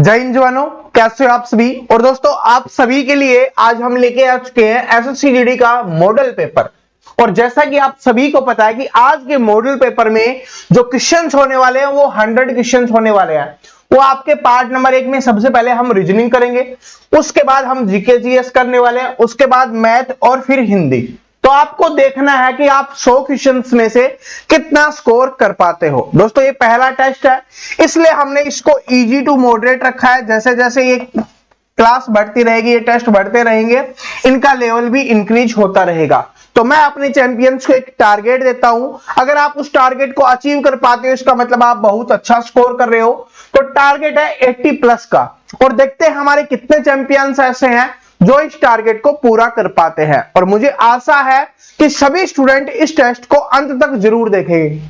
जय हिंद जवानों, कैसे हो आप सभी। और दोस्तों, आप सभी के लिए आज हम लेके आ चुके हैं एसएससी जीडी का मॉडल पेपर। और जैसा कि आप सभी को पता है कि आज के मॉडल पेपर में जो क्वेश्चंस होने वाले हैं वो 100 क्वेश्चंस होने वाले हैं। वो आपके पार्ट नंबर 1 में सबसे पहले हम रीजनिंग करेंगे, उसके बाद हम जीके जीएस करने वाले हैं, उसके बाद मैथ और फिर हिंदी। तो आपको देखना है कि आप 100 क्वेश्चंस में से कितना स्कोर कर पाते हो। दोस्तों, ये पहला टेस्ट है, इसलिए हमने इसको इजी टू मॉडरेट रखा है। जैसे जैसे ये क्लास बढ़ती रहेगी, ये टेस्ट बढ़ते रहेंगे, इनका लेवल भी इंक्रीज होता रहेगा। तो मैं अपने चैंपियंस को एक टारगेट देता हूं, अगर आप उस टारगेट को अचीव कर पाते हो इसका मतलब आप बहुत अच्छा स्कोर कर रहे हो। तो टारगेट है 80 प्लस का, और देखते हैं हमारे कितने चैंपियंस ऐसे हैं जो इस टारगेट को पूरा कर पाते हैं। और मुझे आशा है कि सभी स्टूडेंट इस टेस्ट को अंत तक जरूर देखेंगे।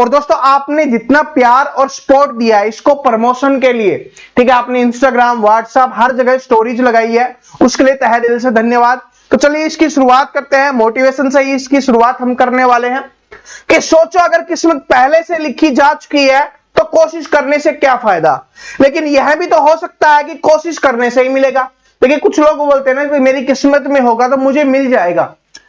और दोस्तों, आपने जितना प्यार और सपोर्ट दिया है इसको प्रमोशन के लिए, ठीक है, आपने इंस्टाग्राम, व्हाट्सएप हर जगह स्टोरीज लगाई है, उसके लिए तहे दिल से धन्यवाद। तो चलिए इसकी शुरुआत करते हैं। मोटिवेशन से ही इसकी शुरुआत हम करने वाले हैं कि सोचो अगर किस्मत पहले से लिखी जा चुकी है तो कोशिश करने से क्या फायदा। लेकिन यह भी तो हो सकता है कि कोशिश करने से ही मिलेगा। देखिए, कुछ लोग बोलते हैं ना कि मेरी किस्मत में होगा तो मुझे मिल जाएगा,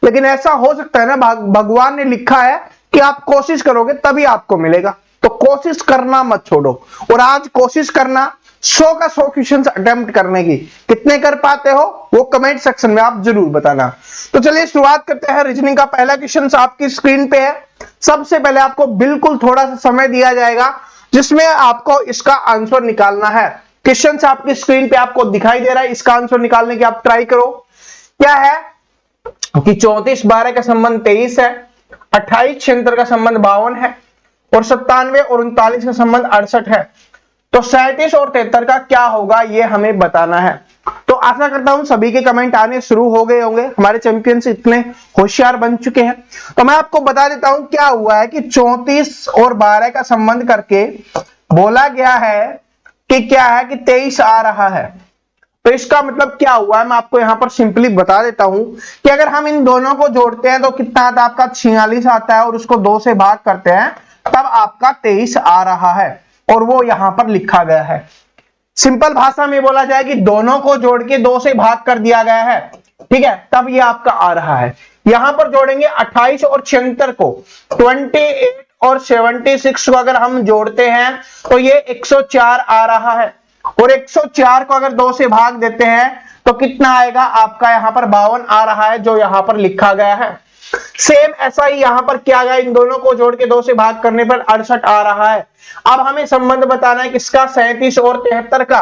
लेकिन ऐसा हो सकता है ना, भगवान ने लिखा है कि आप कोशिश करोगे तभी आपको मिलेगा। तो कोशिश करना मत छोड़ो, और आज कोशिश करना 100 का 100 क्वेश्चन अटेम्प्ट करने की। कितने कर पाते हो वो कमेंट सेक्शन में आप जरूर बताना। तो चलिए शुरुआत करते हैं। रीजनिंग का पहला क्वेश्चन आपकी स्क्रीन पे है। सबसे पहले आपको बिल्कुल थोड़ा सा समय दिया जाएगा जिसमें आपको इसका आंसर निकालना है। क्वेश्चन आपकी स्क्रीन पे आपको दिखाई दे रहा है, इसका आंसर निकालने की आप ट्राई करो। क्या है कि 34-12 का संबंध 23 है, 28-76 का संबंध 52 है, और 97 और 39 का संबंध 68 है। तो 37 और 73 का क्या होगा ये हमें बताना है। तो आशा करता हूं सभी के कमेंट आने शुरू हो गए होंगे, हमारे चैंपियंस इतने होशियार बन चुके हैं। तो मैं आपको बता देता हूं क्या हुआ है कि 34 और 12 का संबंध करके बोला गया है कि क्या है कि 23 आ रहा है। तो इसका मतलब क्या हुआ है मैं आपको यहां पर सिंपली बता देता हूं कि अगर हम इन दोनों को जोड़ते हैं तो कितना आता है आपका 46 आता है, और उसको 2 से भाग करते हैं तब आपका 23 आ रहा है, और वो यहां पर लिखा गया है। सिंपल भाषा में बोला जाए कि दोनों को जोड़ के 2 से भाग कर दिया गया है, ठीक है, तब ये आपका आ रहा है। यहां पर जोड़ेंगे 28 और 76 को, 28 और 76 को अगर हम जोड़ते हैं तो ये 104 आ रहा है, और 104 को अगर 2 से भाग देते हैं तो कितना आएगा आपका, यहां पर 52 आ रहा है जो यहां पर लिखा गया है। सेम ऐसा ही यहां पर क्या गया, इन दोनों को जोड़ के 2 से भाग करने पर 68 आ रहा है। अब हमें संबंध बताना है किसका, 37 और 73 का।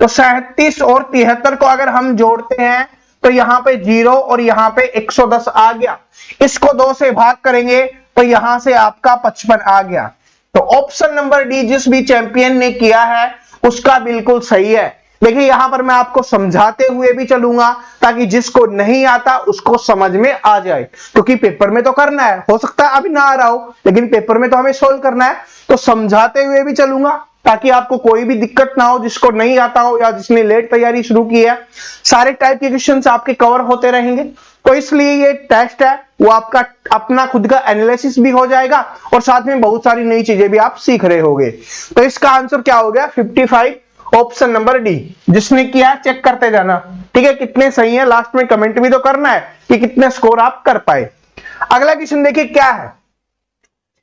तो 37 और 73 को अगर हम जोड़ते हैं तो यहां पे 0 और यहां पे 110 आ गया। इसको 2 से भाग करेंगे तो यहां से आपका 55 आ गया। तो ऑप्शन नंबर डी जिस भी चैंपियन ने किया है उसका बिल्कुल सही है। देखिए, यहां पर मैं आपको समझाते हुए भी चलूंगा ताकि जिसको नहीं आता उसको समझ में आ जाए, क्योंकि पेपर में तो करना है, हो सकता है अभी ना आ रहा हो लेकिन पेपर में तो हमें सोल्व करना है। तो समझाते हुए भी चलूंगा ताकि आपको कोई भी दिक्कत ना हो, जिसको नहीं आता हो या जिसने लेट तैयारी शुरू की है। सारे टाइप के क्वेश्चंस आपके कवर होते रहेंगे। तो इसलिए ये टेस्ट है वो आपका अपना खुद का एनालिसिस भी हो जाएगा, और साथ में बहुत सारी नई चीजें भी आप सीख रहे होंगे। तो इसका आंसर क्या हो गया, 55, ऑप्शन नंबर डी। जिसने किया चेक करते जाना, ठीक है, कितने सही है, लास्ट में कमेंट भी तो करना है कि कितने स्कोर आप कर पाए। अगला क्वेश्चन देखिए क्या है।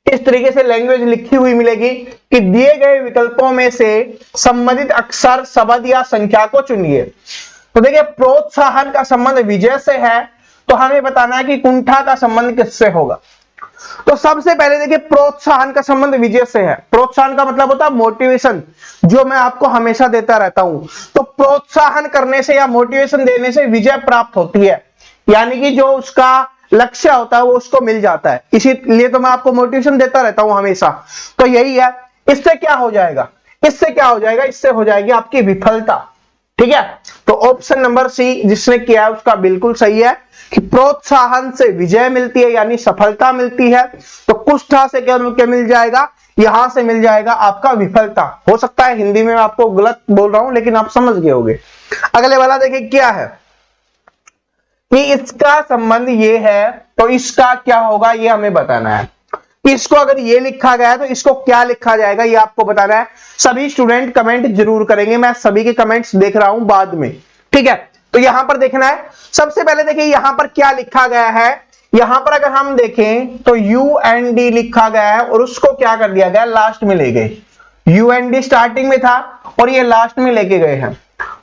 इस तरीके से लैंग्वेज लिखी हुई मिलेगी कि दिए गए विकल्पों में से संबंधित अक्षर, शब्द या संख्या को चुनिए। तो देखिए, प्रोत्साहन का संबंध विजय से है, तो हमें बताना है कि कुंठा का संबंध किससे होगा। तो सबसे पहले देखिए, प्रोत्साहन का संबंध विजय से है। प्रोत्साहन का मतलब होता है मोटिवेशन, जो मैं आपको हमेशा देता रहता हूं। तो प्रोत्साहन करने से या मोटिवेशन देने से विजय प्राप्त होती है, यानी कि जो उसका लक्ष्य होता है वो उसको मिल जाता है। इसीलिए तो मैं आपको मोटिवेशन देता रहता हूं हमेशा। तो यही है। इससे क्या हो जाएगा, इससे क्या हो जाएगा, इससे हो जाएगी आपकी विफलता, ठीक है। तो ऑप्शन नंबर सी जिसने किया है उसका बिल्कुल सही है कि प्रोत्साहन से विजय मिलती है यानी सफलता मिलती है। तो कुष्ठा से क्या मिल जाएगा, यहां से मिल जाएगा आपका विफलता। हो सकता है हिंदी में आपको गलत बोल रहा हूं लेकिन आप समझ गए होंगे। अगले वाला देखिए क्या है कि इसका संबंध ये है, तो इसका क्या होगा ये हमें बताना है। कि इसको अगर ये लिखा गया है तो इसको क्या लिखा जाएगा, ये आपको बताना है। सभी स्टूडेंट कमेंट जरूर करेंगे, मैं सभी के कमेंट्स देख रहा हूं बाद में, ठीक है। तो यहां पर देखना है, सबसे पहले देखिए यहां पर क्या लिखा गया है। यहां पर अगर हम देखें तो UND लिखा गया है और उसको क्या कर दिया गया, लास्ट में ले गए। UND स्टार्टिंग में था और ये लास्ट में लेके गए हैं।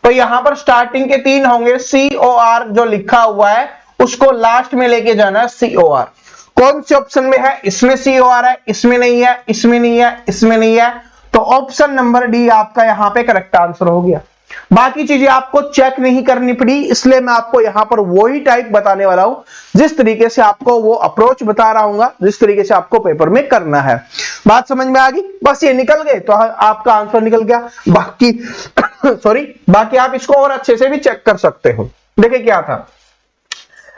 तो यहां पर स्टार्टिंग के 3 होंगे, COR जो लिखा हुआ है उसको लास्ट में लेके जाना है, COR। कौन से ऑप्शन में है, इसमें COR है, इसमें नहीं है, इसमें नहीं है, इसमें नहीं है, तो ऑप्शन नंबर डी आपका यहां पे करेक्ट आंसर हो गया। बाकी चीजें आपको चेक नहीं करनी पड़ी, इसलिए मैं आपको यहां पर वही टाइप बताने वाला हूं जिस तरीके से आपको वो अप्रोच बता रहा हूं, जिस तरीके से आपको पेपर में करना है। बात समझ में आ गई, बस ये निकल गए तो आपका आंसर निकल गया। बाकी सॉरी, बाकी आप इसको और अच्छे से भी चेक कर सकते हो। देखिए क्या था,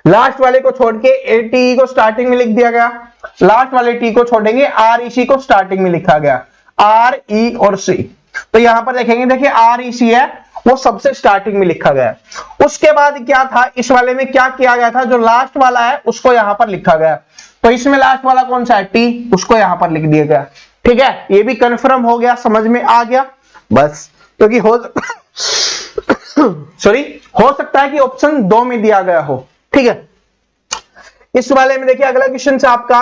लास्ट वाले को छोड़ के ATE को स्टार्टिंग में लिख दिया गया, लास्ट वाले T को छोड़ेंगे REC को स्टार्टिंग में लिखा गया, RE और C। तो यहां पर देखेंगे, देखिए REC है वो सबसे स्टार्टिंग में लिखा गया। उसके बाद क्या था, इस वाले में क्या किया गया था, जो लास्ट वाला है उसको यहां पर लिखा गया। तो इसमें लास्ट वाला कौन सा है, T, उसको यहां पर लिख दिया गया। ठीक है, ये भी कंफर्म हो गया, समझ में आ गया। बस क्योंकि हो सकता है कि ऑप्शन 2 में दिया गया हो। ठीक है, इस वाले में देखिए अगला क्वेश्चन से आपका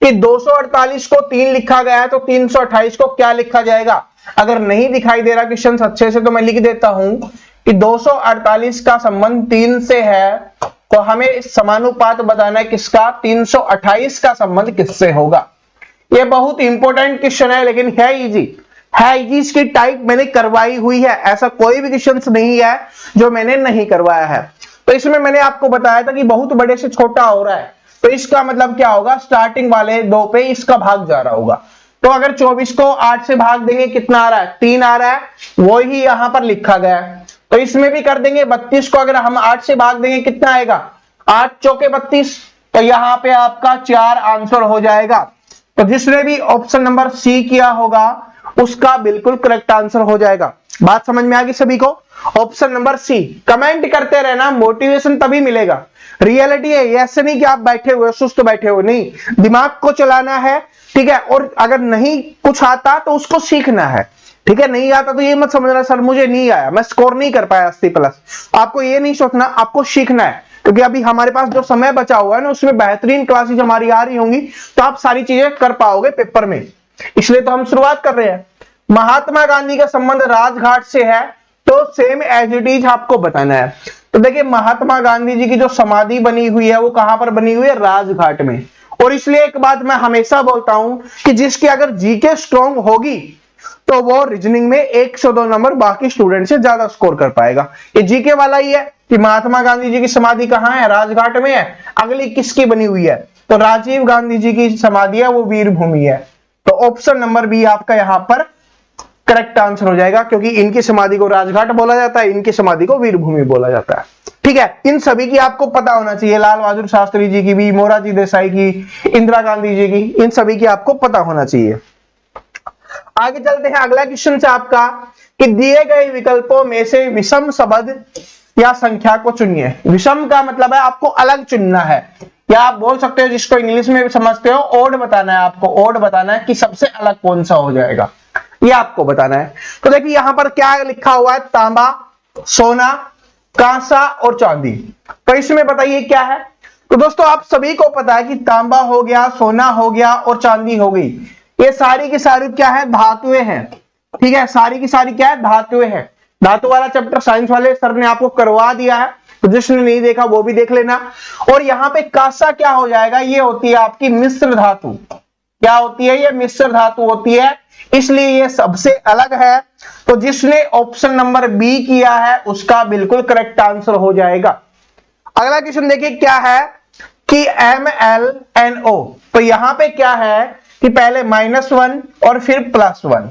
कि 248 को 3 लिखा गया है तो 328 को क्या लिखा जाएगा। अगर नहीं दिखाई दे रहा क्वेश्चन अच्छे से तो मैं लिख देता हूं कि 248 का संबंध 3 से है, तो हमें समानुपात बताना है किसका, 328 का संबंध किससे होगा। यह बहुत इंपॉर्टेंट क्वेश्चन है, लेकिन है इजी, इसकी टाइप मैंने करवाई हुई है। ऐसा कोई भी क्वेश्चन नहीं है जो मैंने नहीं करवाया है। तो इसमें मैंने आपको बताया था कि बहुत बड़े से छोटा हो रहा है, तो इसका मतलब क्या होगा, स्टार्टिंग वाले 2 पे इसका भाग जा रहा होगा। तो अगर 24 को 8 से भाग देंगे कितना आ रहा है, 3 आ रहा है, वो ही यहां पर लिखा गया है। तो इसमें भी कर देंगे, 32 को अगर हम 8 से भाग देंगे कितना आएगा, 8 चौके 32, तो यहां पे आपका 4 आंसर हो जाएगा। तो जिसने भी ऑप्शन नंबर C किया होगा उसका बिल्कुल करेक्ट आंसर हो जाएगा। बात समझ में आ गई सभी को। ऑप्शन नंबर C, कमेंट करते रहना, मोटिवेशन तभी मिलेगा। रियलिटी है, ऐसे नहीं कि आप बैठे हुए सुस्त बैठे हुए, नहीं, दिमाग को चलाना है। ठीक है, और अगर नहीं कुछ आता तो उसको सीखना है। ठीक है, नहीं आता तो ये मत समझना सर मुझे नहीं आया, मैं स्कोर नहीं कर पाया 80+। आपको ये नहीं सोचना, आपको सीखना है, क्योंकि अभी हमारे पास जो समय बचा हुआ है ना उसमें बेहतरीन क्लासेस हमारी आ रही होंगी, तो आप सारी चीजें कर पाओगे पेपर में। इसलिए तो हम शुरुआत कर रहे हैं। महात्मा गांधी का संबंध राजघाट से है, तो सेम एज इट इज आपको बताना है। तो देखिए महात्मा गांधी जी की जो समाधि बनी हुई है वो कहां पर बनी हुई है, राजघाट में। और इसलिए एक बात मैं हमेशा बोलता हूं कि जिसकी अगर जीके स्ट्रांग होगी तो वो रीजनिंग में 1 से 2 नंबर बाकी स्टूडेंट से ज्यादा स्कोर कर पाएगा। ये जीके वाला ही है कि महात्मा गांधी जी की समाधि कहां है, राजघाट में है। अगली किसकी बनी हुई है, तो राजीव गांधी जी की समाधि है, वो वीरभूमि है। तो ऑप्शन नंबर बी आपका यहां पर करेक्ट आंसर हो जाएगा, क्योंकि इनकी समाधि को राजघाट बोला जाता है, इनकी समाधि को वीरभूमि बोला जाता है। ठीक है, इन सभी की आपको पता होना चाहिए, लाल बहादुर शास्त्री जी की भी, मोरारजी देसाई की, इंदिरा गांधी जी की, इन सभी की आपको पता होना चाहिए। आगे चलते हैं, अगला क्वेश्चन से आपका कि दिए गए विकल्पों में से विषम शब्द या संख्या को चुनिए। विषम का मतलब है आपको अलग चुनना है, या आप बोल सकते हो जिसको इंग्लिश में भी समझते हो, ओड बताना है आपको, ओड बताना है कि सबसे अलग कौन सा हो जाएगा, ये आपको बताना है। तो देखिए यहां पर क्या लिखा हुआ है, तांबा, सोना, कांसा और चांदी। तो इसमें बताइए क्या है। तो दोस्तों आप सभी को पता है कि तांबा हो गया, सोना हो गया और चांदी हो गई, ये सारी की सारी क्या है, धातुएं हैं। ठीक है, सारी की सारी क्या है, धातुएं हैं। धातु वाला चैप्टर साइंस वाले सर ने आपको करवा दिया है, तो जिसने नहीं देखा वो भी देख लेना। और यहाँ पे कांसा क्या हो जाएगा, ये होती है आपकी मिश्र धातु। क्या होती है, ये मिश्र धातु होती है, इसलिए ये सबसे अलग है। तो जिसने ऑप्शन नंबर बी किया है उसका बिल्कुल करेक्ट आंसर हो जाएगा। अगला क्वेश्चन देखिए क्या है कि MlNO, तो यहां पे क्या है कि पहले -1 और फिर +1।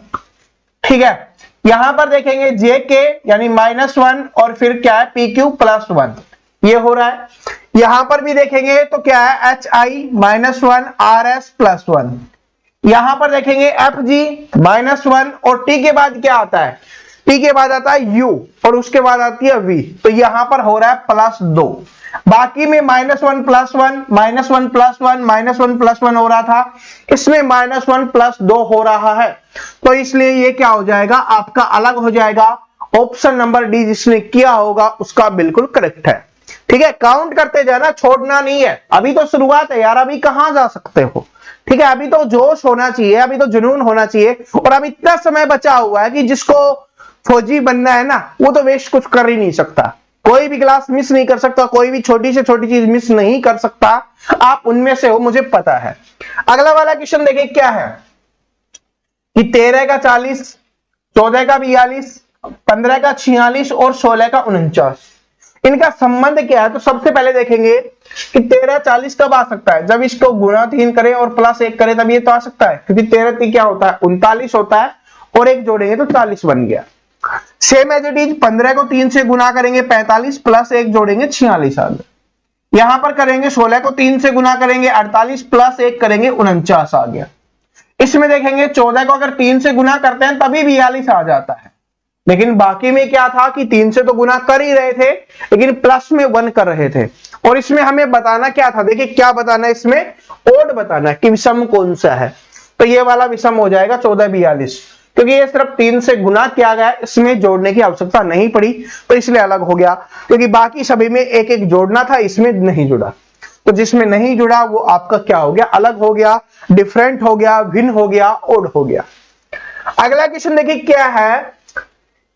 ठीक है, यहां पर देखेंगे JK यानी -1 और फिर क्या है PQ +1, ये हो रहा है। यहां पर भी देखेंगे तो क्या है HI -1 RS +1। यहां पर देखेंगे FG -1 और T के बाद क्या आता है T के बाद आता है U और उसके बाद आती है V, तो यहां पर हो रहा है +2। बाकी में -1 + 1 -1 + 1 -1 + 1 हो रहा था, इसमें -1 + 2 हो रहा है, तो इसलिए ये क्या हो जाएगा आपका अलग हो जाएगा। ऑप्शन नंबर डी जिसने किया होगा उसका बिल्कुल करेक्ट है। ठीक है, काउंट करते जाना, छोड़ना नहीं है, अभी तो शुरुआत है यार, अभी कहां जा सकते हो। ठीक है, अभी तो जोश होना चाहिए, अभी तो जुनून होना चाहिए, और अब इतना समय बचा हुआ है कि जिसको फौजी बनना है ना वो तो वेस्ट कुछ कर ही नहीं सकता, कोई भी क्लास मिस नहीं कर सकता, कोई भी छोटी से छोटी चीज मिस नहीं कर सकता, आप उनमें से हो, मुझे पता है। अगला वाला क्वेश्चन देखिए क्या है कि 13 का 40, 14 का 42, 15 का 46 और 16 का 49, इनका संबंध क्या है। तो सबसे पहले देखेंगे कि 13 40 कब आ सकता है, जब इसको गुणा 3 करें और +1 करें तब ये तो आ सकता है, क्योंकि 13 3 क्या होता है 39 होता है, और एक जोड़ेंगे तो 40 बन गया। सेम एज इट इज 15 को 3 से गुना करेंगे 45 + 1 जोड़ेंगे 46 आ गया। यहां पर करेंगे 16 को 3 से गुना करेंगे 48 + 1 करेंगे 49 आ गया। इसमें देखेंगे 14 को अगर 3 से गुना करते हैं तभी 42 आ जाता है, लेकिन बाकी में क्या था कि 3 से तो गुना कर ही रहे थे लेकिन प्लस में 1 कर रहे थे, और इसमें हमें बताना क्या था, देखिए क्या बताना है इसमें, ओड बताना है कि विषम कौन सा है। तो ये वाला विषम हो जाएगा 14 42, क्योंकि ये सिर्फ 3 से गुना किया गया, इसमें जोड़ने की आवश्यकता नहीं पड़ी, तो इसलिए अलग हो गया, क्योंकि बाकी सभी में एक एक जोड़ना था, इसमें नहीं जुड़ा, तो जिसमें नहीं जुड़ा वो आपका क्या हो गया, अलग हो गया, डिफरेंट हो गया, भिन्न हो गया, ओड हो गया। अगला क्वेश्चन देखिए क्या है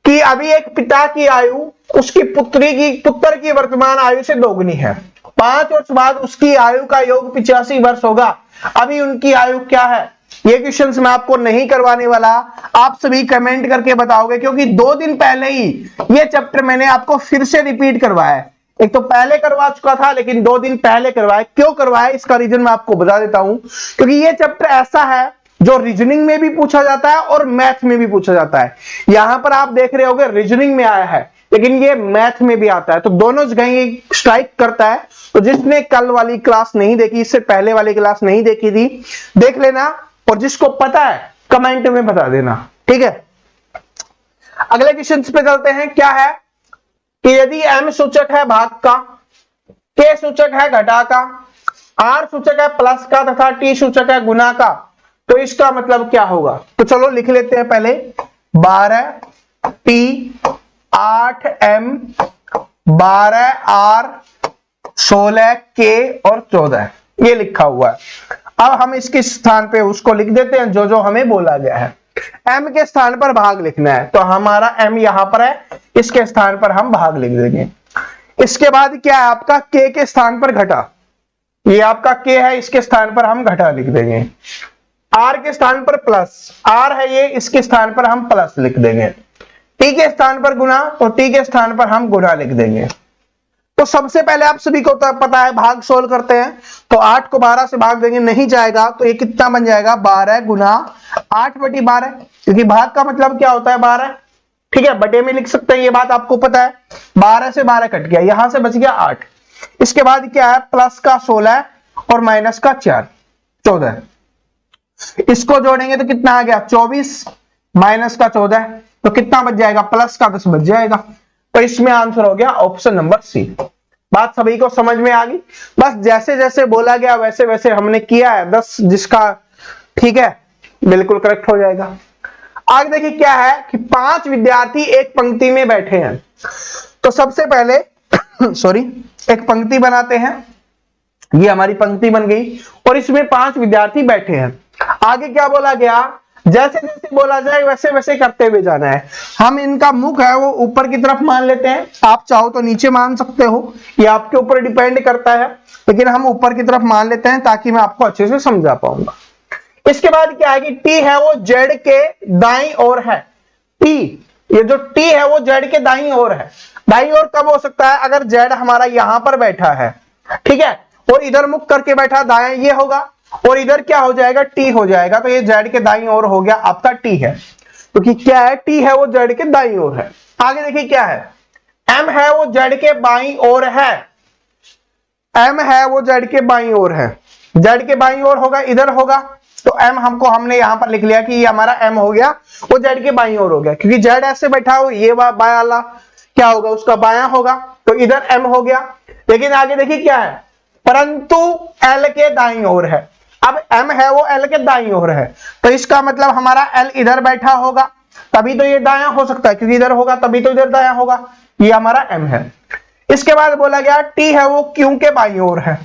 कि अभी एक पिता की आयु उसकी पुत्र की वर्तमान आयु से दोगुनी है, 5 वर्ष बाद उसकी आयु का योग 85 वर्ष होगा, अभी उनकी आयु क्या है। ये क्वेश्चंस मैं आपको नहीं करवाने वाला, आप सभी कमेंट करके बताओगे, क्योंकि 2 दिन पहले ही ये चैप्टर मैंने आपको फिर से रिपीट करवाया है, एक तो पहले करवा चुका था लेकिन 2 दिन पहले करवाया। क्यों करवाया इसका रीजन मैं आपको बता देता हूं, क्योंकि ये चैप्टर ऐसा है जो रीजनिंग में भी पूछा जाता है और मैथ में भी पूछा जाता है। यहां पर आप देख रहे होगे रीजनिंग में आया है लेकिन ये मैथ में भी आता है, तो दोनों जगह स्ट्राइक करता है। तो जिसने कल वाली क्लास नहीं देखी, इससे पहले वाली क्लास नहीं देखी थी, देख लेना, और जिसको पता है कमेंट में बता देना। ठीक है, अगले क्वेश्चन पे चलते हैं। क्या है कि यदि m सूचक है भाग का, k सूचक है घटा का, r सूचक है प्लस का तथा t सूचक है गुना का, तो इसका मतलब क्या होगा। तो चलो लिख लेते हैं पहले, 12t 8m 12r 16k और 14 ये लिखा हुआ है। अब हम इसके स्थान पे उसको लिख देते हैं जो जो हमें बोला गया है। m के स्थान पर भाग लिखना है, तो हमारा m यहां पर है, इसके स्थान पर हम भाग लिख देंगे। इसके बाद क्या है आपका k के स्थान पर घटा, ये आपका k है, इसके स्थान पर हम घटा लिख देंगे। r के स्थान पर प्लस, r है ये, इसके स्थान पर हम प्लस लिख देंगे। t के स्थान पर गुना, तो t के स्थान पर हम गुना लिख देंगे। तो सबसे पहले आप सभी को पता है भाग सोल्व करते हैं, तो 8 को 12 से भाग देंगे, नहीं जाएगा, तो ये कितना बन जाएगा 12 गुना 8/12, क्योंकि भाग का मतलब क्या होता है 12। ठीक है, बटे में लिख सकते हैं, ये बात आपको पता है। 12 से 12 कट गया, यहां से बच गया 8। इसके बाद क्या है प्लस का 16 और माइनस का 4 14, इसको जोड़ेंगे तो कितना आ गया 24, माइनस का 14, तो कितना बच जाएगा प्लस का 10 बच जाएगा। तो इसमें आंसर हो गया ऑप्शन नंबर सी। बात सभी को समझ में आ गई, बस जैसे जैसे बोला गया वैसे वैसे हमने किया है, 10 जिसका ठीक है बिल्कुल करेक्ट हो जाएगा। आगे देखिए क्या है कि 5 विद्यार्थी एक पंक्ति में बैठे हैं, तो सबसे पहले सॉरी एक पंक्ति बनाते हैं, ये हमारी पंक्ति बन गई और इसमें 5 विद्यार्थी बैठे हैं। आगे क्या बोला गया, जैसे जैसे बोला जाए वैसे वैसे करते हुए जाना है। हम इनका मुख है वो ऊपर की तरफ मान लेते हैं, आप चाहो तो नीचे मान सकते हो, ये आपके ऊपर डिपेंड करता है, लेकिन हम ऊपर की तरफ मान लेते हैं ताकि मैं आपको अच्छे से समझा पाऊंगा। इसके बाद क्या है कि टी है वो जेड के दाईं ओर है, टी ये जो टी है वो जेड के दाईं ओर है। दाईं ओर कब हो सकता है, अगर जेड हमारा यहां पर बैठा है, ठीक है, और इधर मुख करके बैठा दाएं ये होगा, और इधर क्या हो जाएगा टी हो जाएगा, तो ये जेड के दाईं ओर हो गया आपका टी है, क्योंकि तो क्या है टी है वो जेड के दाईं ओर है। आगे देखिए क्या है, एम है वो जेड के बाईं ओर है, एम है वो जेड के बाईं ओर है, जेड के बाईं ओर होगा इधर होगा, तो m हमने यहां पर लिख लिया कि ये हमारा m हो गया, वो z के बाईं ओर हो गया, क्योंकि z ऐसे बैठा हो, ये बायां वाला क्या होगा, उसका बायां होगा, तो इधर m हो गया। लेकिन आगे देखिए क्या है, परंतु l के दाईं ओर है। अब m है वो l के दाईं ओर है, तो इसका मतलब हमारा l इधर बैठा होगा, तभी तो ये दायां हो सकता है, क्योंकि इधर होगा तभी तो इधर दायां होगा। ये हमारा m है। इसके बाद बोला गया t है वो q के बाईं ओर है,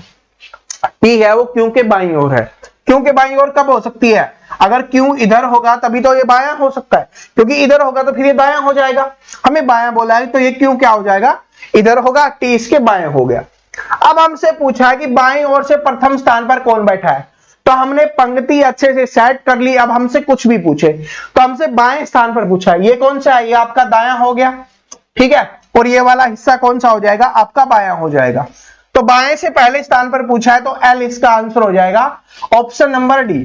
t है वो q के बाईं ओर है। q के बाईं ओर कब हो सकती है, अगर q इधर होगा तभी तो ये बायां हो सकता है, क्योंकि इधर होगा तो फिर ये दायां हो जाएगा। हमें बायां बोला है तो ये q क्या हो जाएगा, इधर होगा, t इसके बाएं हो गया। अब हमसे पूछा है कि बाईं ओर से प्रथम स्थान पर कौन बैठा है, तो हमने पंक्ति अच्छे से सेट कर ली। अब हमसे कुछ भी पूछे तो हमसे बाएं स्थान पर पूछा है, ये कौन सा है, ये आपका दायां हो गया, ठीक है, और ये वाला हिस्सा कौन सा हो जाएगा, आपका बायां हो जाएगा। तो बाएं से पहले स्थान पर पूछा है तो एल इसका आंसर हो जाएगा ऑप्शन नंबर डी,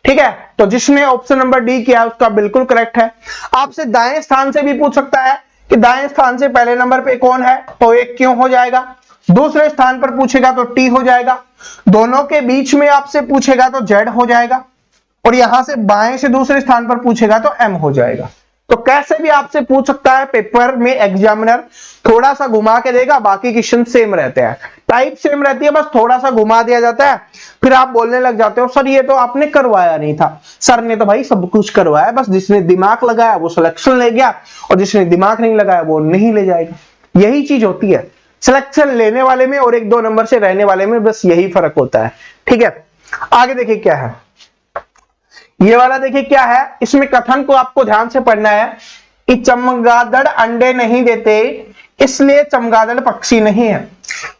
ठीक है। तो जिसने ऑप्शन नंबर डी किया उसका बिल्कुल करेक्ट है। आपसे दाएं स्थान से भी पूछ सकता है कि दाएं स्थान से पहले नंबर पे कौन है, तो एक क्यों हो जाएगा, दूसरे स्थान पर पूछेगा तो टी हो जाएगा, दोनों के बीच में आपसे पूछेगा तो जेड हो जाएगा, और यहां से बाएं से दूसरे स्थान पर पूछेगा तो एम हो जाएगा। तो कैसे भी आपसे पूछ सकता है, पेपर में एग्जामिनर थोड़ा सा घुमा के देगा, बाकी क्वेश्चन सेम रहते हैं, टाइप सेम रहती है, बस थोड़ा सा घुमा दिया जाता है, फिर आप बोलने लग जाते हो सर ये तो आपने करवाया नहीं था। सर ने तो भाई सब कुछ करवाया, बस जिसने दिमाग लगाया वो सिलेक्शन ले गया, और जिसने दिमाग नहीं लगाया वो नहीं ले जाएगा। यही चीज होती है सिलेक्शन लेने वाले में और 1-2 नंबर से रहने वाले में, बस यही फर्क होता है, ठीक है। आगे देखिए क्या है, ये वाला देखिए क्या है, इसमें कथन को आपको ध्यान से पढ़ना है कि चमगादड़ अंडे नहीं देते इसलिए चमगादड़ पक्षी नहीं है।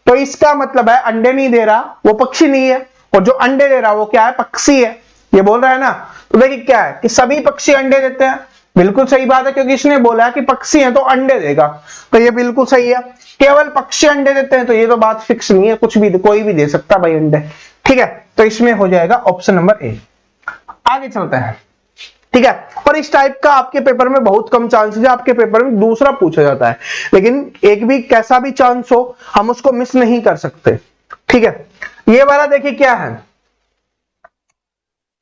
तो इसका मतलब है अंडे नहीं दे रहा वो पक्षी नहीं है, और जो अंडे दे रहा वो क्या है, पक्षी है, ये बोल रहा है ना। तो देखिए क्या है कि सभी पक्षी अंडे देते हैं, बिल्कुल सही बात है, क्योंकि इसने बोला है कि पक्षी है तो अंडे देगा, तो ये बिल्कुल सही है। केवल पक्षी अंडे देते हैं तो ये तो बात फिक्स नहीं है, कुछ भी कोई भी दे सकता भाई अंडे, ठीक है। तो इसमें हो जाएगा ऑप्शन नंबर ए। आगे चलते हैं, ठीक है। और इस टाइप का आपके पेपर में बहुत कम चांसेस है, आपके पेपर में दूसरा पूछा जाता है, लेकिन एक भी कैसा भी चांस हो हम उसको मिस नहीं कर सकते, ठीक है। ये वाला देखिए क्या है,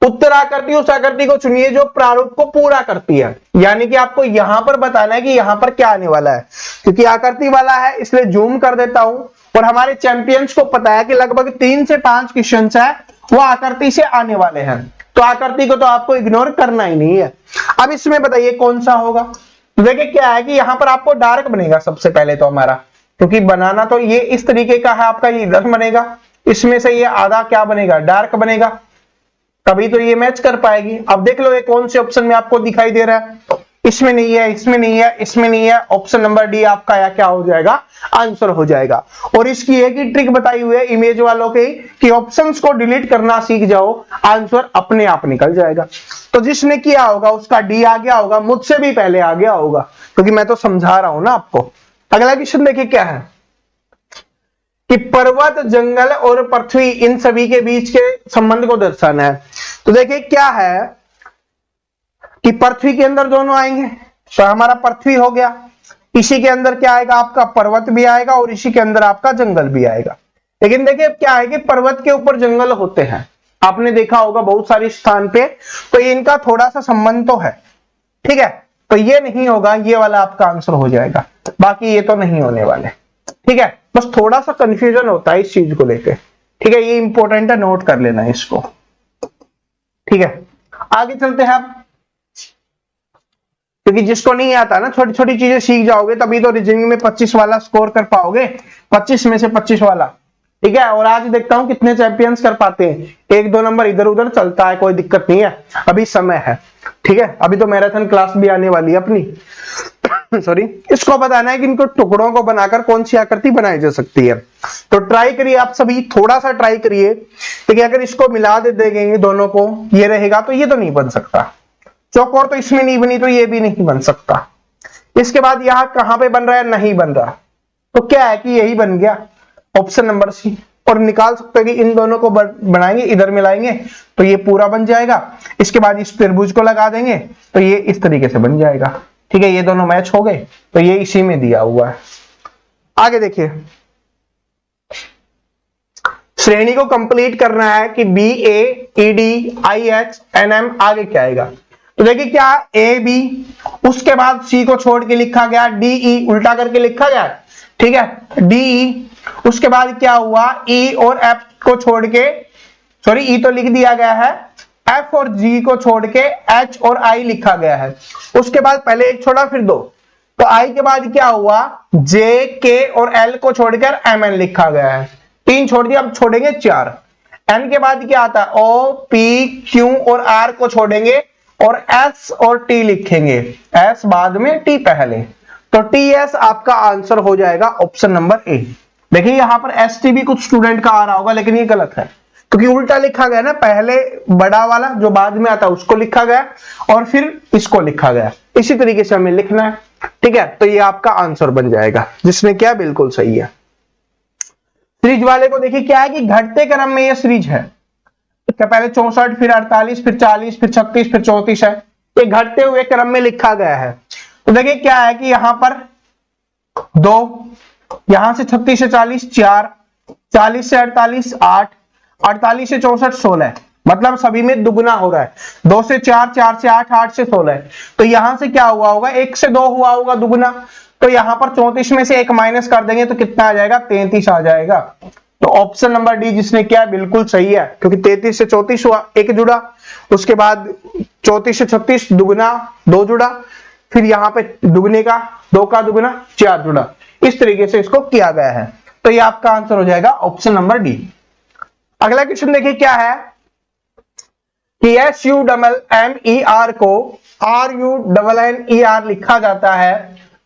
उत्तर आकृति उस आकृति को चुनिए जो प्रारूप को पूरा करती है, यानी कि आपको यहां पर बताना है कि यहां पर क्या आने वाला है, क्योंकि आकृति वाला है इसलिए जूम कर देता हूं। और हमारे चैंपियंस को पता है कि लगभग 3 से 5 क्वेश्चन है वो आकृति से आने वाले हैं, तो आकृति को तो आपको इग्नोर करना ही नहीं है। अब इसमें बताइए कौन सा होगा, तो देखिए क्या है कि यहां पर आपको डार्क बनेगा सबसे पहले तो हमारा, क्योंकि बनाना तो ये इस तरीके का है आपका, ये इधर बनेगा, इसमें से ये आधा क्या बनेगा, डार्क बनेगा, तभी तो ये मैच कर पाएगी। अब देख लो ये कौन से ऑप्शन में आपको दिखाई दे रहा है, इसमें नहीं है, इसमें नहीं है, इसमें नहीं है, ऑप्शन नंबर डी आपका या क्या हो जाएगा, आंसर हो जाएगा। और इसकी एक ही ट्रिक बताई हुई है इमेज वालों के कि ऑप्शंस को डिलीट करना सीख जाओ, आंसर अपने आप निकल जाएगा। तो जिसने किया होगा उसका डी आ गया होगा, मुझसे भी पहले आ गया होगा, क्योंकि मैं तो समझा रहा हूं ना आपको। अगला क्वेश्चन देखिए क्या है कि पर्वत, जंगल और पृथ्वी इन सभी के बीच के संबंध को दर्शाना है। तो देखिए क्या है कि पृथ्वी के अंदर दोनों आएंगे, तो हमारा पृथ्वी हो गया, इसी के अंदर क्या आएगा, आपका पर्वत भी आएगा, और इसी के अंदर आपका जंगल भी आएगा। लेकिन देखिए क्या है कि पर्वत के ऊपर जंगल होते हैं, आपने देखा होगा बहुत सारे स्थान पे, तो ये इनका थोड़ा सा संबंध तो है, ठीक है। तो ये नहीं होगा, ये वाला आपका आंसर हो जाएगा, बाकी ये तो नहीं होने वाले, ठीक है। बस थोड़ा सा कंफ्यूजन होता है इस चीज को लेके, ठीक है, ये इंपॉर्टेंट है, नोट कर लेना इसको, ठीक है। आगे चलते हैं आप, क्योंकि जिसको नहीं आता ना छोटी छोटी चीजें सीख जाओगे तभी तो रीजनिंग में 25 वाला स्कोर कर पाओगे, 25 में से 25 वाला, ठीक है। और आज देखता हूं कितने चैंपियंस कर पाते हैं, 1-2 नंबर इधर उधर चलता है, कोई दिक्कत नहीं है, अभी समय है, ठीक है। अभी तो मैराथन क्लास भी आने वाली है अपनी सॉरी। इसको बताना है कि इनको टुकड़ों को बनाकर कौन सी आकृति बनाई जा सकती है। तो ट्राई करिए आप सभी, थोड़ा सा ट्राई करिए, ठीक है। अगर इसको मिला दे देंगे दोनों को, ये रहेगा, तो ये तो नहीं बन सकता, चौकोर तो इसमें नहीं बनी तो ये भी नहीं बन सकता। इसके बाद यहां कहां पे बन रहा है, नहीं बन रहा, तो क्या है कि यही बन गया ऑप्शन नंबर सी। और निकाल सकते हैं कि इन दोनों को बनाएंगे, इधर मिलाएंगे तो ये पूरा बन जाएगा, इसके बाद इस त्रिभुज को लगा देंगे तो ये इस तरीके से बन जाएगा, ठीक है। ये दोनों मैच हो गए, तो ये इसी में दिया हुआ है। आगे देखिए श्रेणी को कंप्लीट करना है कि B A E D I H N M, आगे क्या आएगा? तो देखिए क्या ए बी, उसके बाद सी को छोड़ के लिखा गया डी ई, उल्टा करके लिखा गया, ठीक है, डी ई। उसके बाद क्या हुआ, ई और एफ को छोड़ के, सॉरी ई तो लिख दिया गया है, एफ और जी को छोड़ के एच और आई लिखा गया है। उसके बाद पहले एक छोड़ा फिर दो, तो आई के बाद क्या हुआ, जे के और एल को छोड़कर एम एन लिखा गया है, तीन छोड़ दिया, अब छोड़ेंगे चार। एन के बाद क्या आता है, ओ पी क्यू और आर को छोड़ेंगे और एस और टी लिखेंगे, एस बाद में टी पहले, तो टी एस आपका आंसर हो जाएगा ऑप्शन नंबर ए। देखिए यहां पर एस टी भी कुछ स्टूडेंट का आ रहा होगा, लेकिन ये गलत है क्योंकि उल्टा लिखा गया ना, पहले बड़ा वाला जो बाद में आता है उसको लिखा गया और फिर इसको लिखा गया, इसी तरीके से हमें लिखना है, ठीक है। तो ये आपका आंसर बन जाएगा, जिसमें क्या बिल्कुल सही है। सीरीज वाले को देखिए क्या है कि घटते क्रम में ये सीरीज है, तो पहले 64 फिर 48 फिर 40 फिर 36 फिर 34 है, ये घटते हुए क्रम में लिखा गया है। तो देखिए क्या है कि यहां पर 2, यहां से 36 से 40 4, 40 से 48 8, 48 से 64 16, मतलब सभी में दुगुना हो रहा है, 2 से 4, 4 से 8, 8 से 16, तो यहां से क्या हुआ होगा, 1 से 2 हुआ होगा दुगुना, तो यहां पर 34 में से 1 माइनस कर देंगे तो कितना आ जाएगा, 33 आ जाएगा। तो ऑप्शन नंबर डी जिसने किया बिल्कुल सही है, क्योंकि 33 से 34 हुआ, 1 जुड़ा, उसके बाद 34 से 36 दुगुना 2 जुड़ा, फिर यहां पे दुगने का 2 का दुगुना 4 जुड़ा, इस तरीके से इसको किया गया है। तो ये आपका आंसर हो जाएगा ऑप्शन नंबर डी। अगला क्वेश्चन देखिए क्या है कि SUMMER को RUNNER लिखा जाता है,